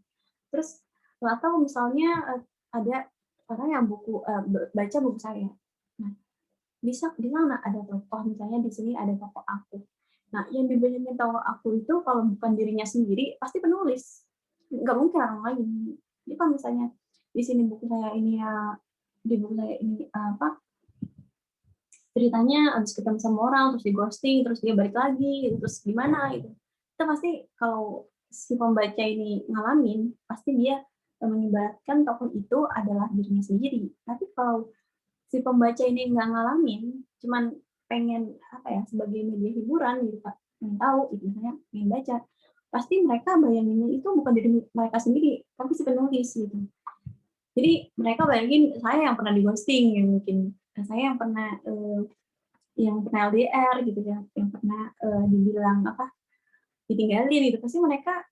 terus atau misalnya ada orang yang baca buku saya, nah bisa di sana ada tokoh, misalnya di sini ada tokoh aku, nah yang dibayangin tokoh aku itu kalau bukan dirinya sendiri pasti penulis, nggak mungkin orang lain. Jadi kalau misalnya di sini buku saya ini ya, di buku saya ini ceritanya habis ketemu sama orang terus di ghosting, terus dia balik lagi, terus gimana gitu, itu pasti kalau si pembaca ini ngalamin, pasti dia mengibaratkan tokoh itu adalah dirinya sendiri. Tapi kalau si pembaca ini nggak ngalamin, cuman pengen sebagai media hiburan gitu Pak, pengen tahu gitu, misalnya pengen baca, pasti mereka bayanginnya itu bukan diri mereka sendiri, tapi si penulis gitu. Jadi mereka bayangin saya yang pernah di ghosting, yang mungkin saya yang pernah LDR gitu ya, yang pernah dibilang ditinggalin gitu, pasti mereka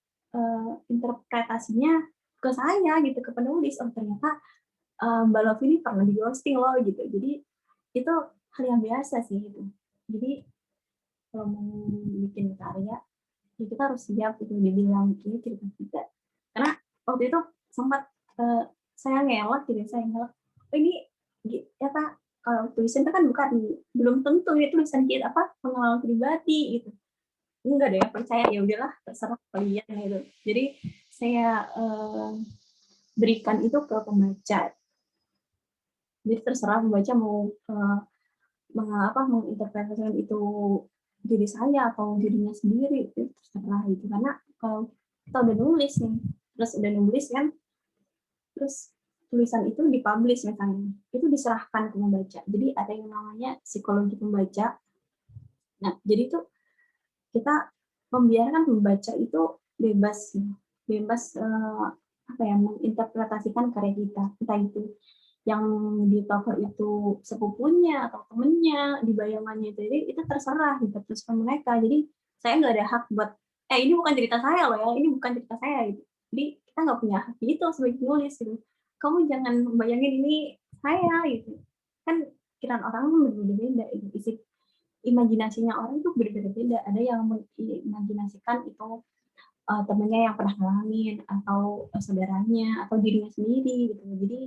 interpretasinya ke saya gitu, ke penulis. Oh ternyata Mbak Lofi ini pernah di ghosting loh gitu. Jadi itu hal yang biasa sih gitu. Jadi kalau mau bikin karya, ya kita harus siap gitu dibilang ini cerita kita. Karena waktu itu sempat saya ngelak gitu, ini kalau tulisan itu kan belum tentu ini tulisan kita pengalaman pribadi gitu. Enggak deh, percaya ya udahlah terserah kalian gitu. Jadi saya berikan itu ke pembaca. Jadi terserah pembaca mau menginterpretasikan itu diri saya atau dirinya sendiri, itu terserah gitu. Karena kalau kita udah nulis nih, terus udah nulis kan, terus tulisan itu dipublish misalnya, itu diserahkan ke pembaca. Jadi ada yang namanya psikologi pembaca. Nah, jadi itu kita membiarkan pembaca itu bebas menginterpretasikan karya kita, entah itu yang di cover itu sepupunya atau temennya, di bayangannya itu, jadi itu terserah gitu, terserah mereka. Jadi saya nggak ada hak buat ini bukan cerita saya loh ya, ini bukan cerita saya gitu. Jadi kita nggak punya hak itu sebagai penulis gitu. Kamu jangan bayangin ini saya gitu, kan pikiran orang berbeda-beda gitu. Isi imajinasinya orang itu berbeda-beda. Ada yang mengimajinasikan itu temannya yang pernah ngalamin, atau saudaranya, atau dirinya sendiri gitu. Jadi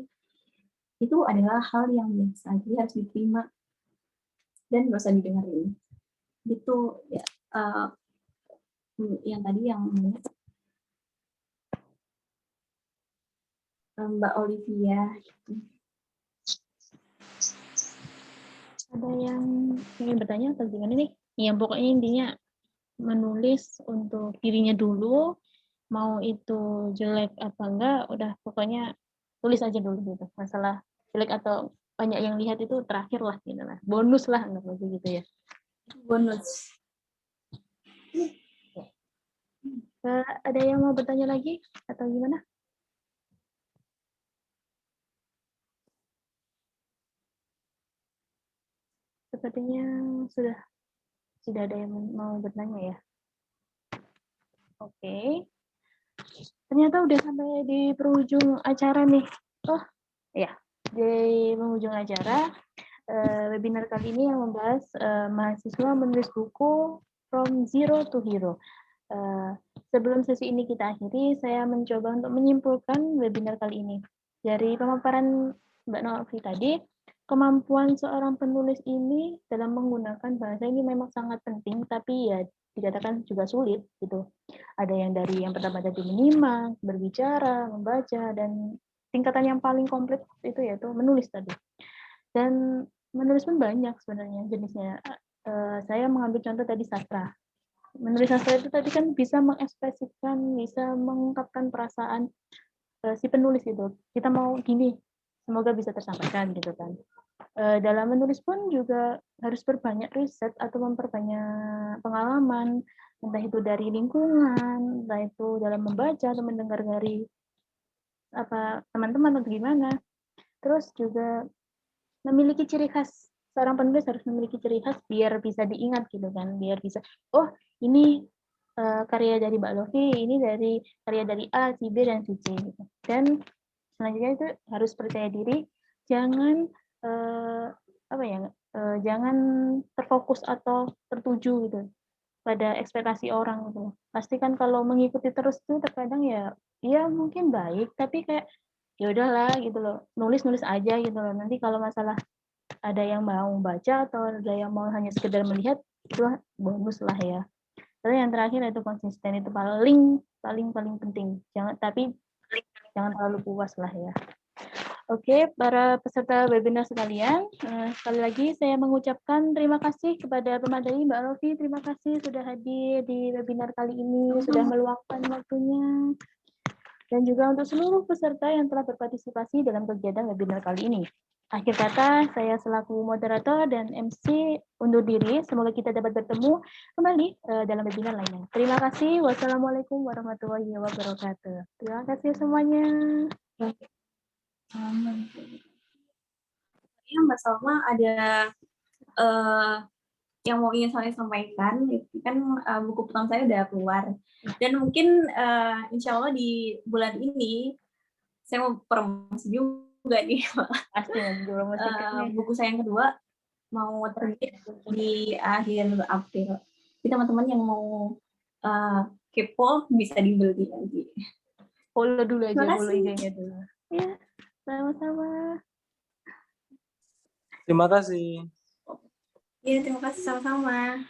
itu adalah hal yang biasa, jadi harus diterima dan nggak usah didengerin. Gitu ya. Yang tadi yang Mbak Olivia. Ada yang ingin bertanya atau gimana nih? Yang pokoknya intinya menulis untuk dirinya dulu, mau itu jelek apa enggak, udah pokoknya tulis aja dulu gitu. Masalah jelek atau banyak yang lihat itu terakhir lah gitu lah. Bonus lah anggap aja gitu ya. Bonus. Ada yang mau bertanya lagi atau gimana? Sepertinya sudah ada yang mau bertanya ya. Oke. Ternyata udah sampai di penghujung acara nih. Oh, ya. Di penghujung acara, webinar kali ini yang membahas mahasiswa menulis buku From Zero to Hero. Sebelum sesi ini kita akhiri, saya mencoba untuk menyimpulkan webinar kali ini. Dari pemaparan Mbak Novi tadi, kemampuan seorang penulis ini dalam menggunakan bahasa ini memang sangat penting, tapi ya dikatakan juga sulit gitu. Ada yang dari yang pertama tadi menyimak, berbicara, membaca, dan tingkatan yang paling komplit itu yaitu menulis tadi. Dan menulis pun banyak sebenarnya jenisnya. Saya mengambil contoh tadi sastra. Menulis sastra itu tadi kan bisa mengekspresikan, bisa mengungkapkan perasaan si penulis itu. Kita mau gini, semoga bisa tersampaikan gitu kan. Dalam menulis pun juga harus berbanyak riset atau memperbanyak pengalaman, entah itu dari lingkungan, entah itu dalam membaca atau mendengar dari teman-teman atau gimana. Terus juga memiliki ciri khas. Seorang penulis harus memiliki ciri khas biar bisa diingat gitu kan, biar bisa ini karya dari Mbak Lofi, ini dari karya dari A, si B, dan si C gitu. Dan selanjutnya itu harus percaya diri, jangan jangan terfokus atau tertuju gitu pada ekspektasi orang gitu. Pasti kan kalau mengikuti terus tuh terkadang ya mungkin baik, tapi kayak ya udahlah gitu loh, nulis aja gitu loh. Nanti kalau masalah ada yang mau baca atau ada yang mau hanya sekedar melihat, itu bonus lah ya. Terus yang terakhir itu konsisten, itu paling penting. Jangan terlalu puas lah ya. Oke, para peserta webinar sekalian, sekali lagi saya mengucapkan terima kasih kepada pemateri Mbak Lofi. Terima kasih sudah hadir di webinar kali ini, sudah meluangkan waktunya. dan juga untuk seluruh peserta yang telah berpartisipasi dalam kegiatan webinar kali ini. Akhir kata, saya selaku moderator dan MC undur diri. Semoga kita dapat bertemu kembali dalam webinar lainnya. Terima kasih. Wassalamualaikum warahmatullahi wabarakatuh. Terima kasih semuanya. Ya, Mbak Salma ada yang mau ingin saya sampaikan. Kan buku pertama saya udah keluar. Dan mungkin insya Allah di bulan ini saya mau promosi juga nih. Pasti buku saya yang kedua mau terbit di akhir April. Jadi teman-teman yang mau kepo bisa dibeli nanti. Follow dulu aja, Terima follow kasih. IG-nya dulu. Ya, sama-sama. Terima kasih. Iya, terima kasih sama-sama.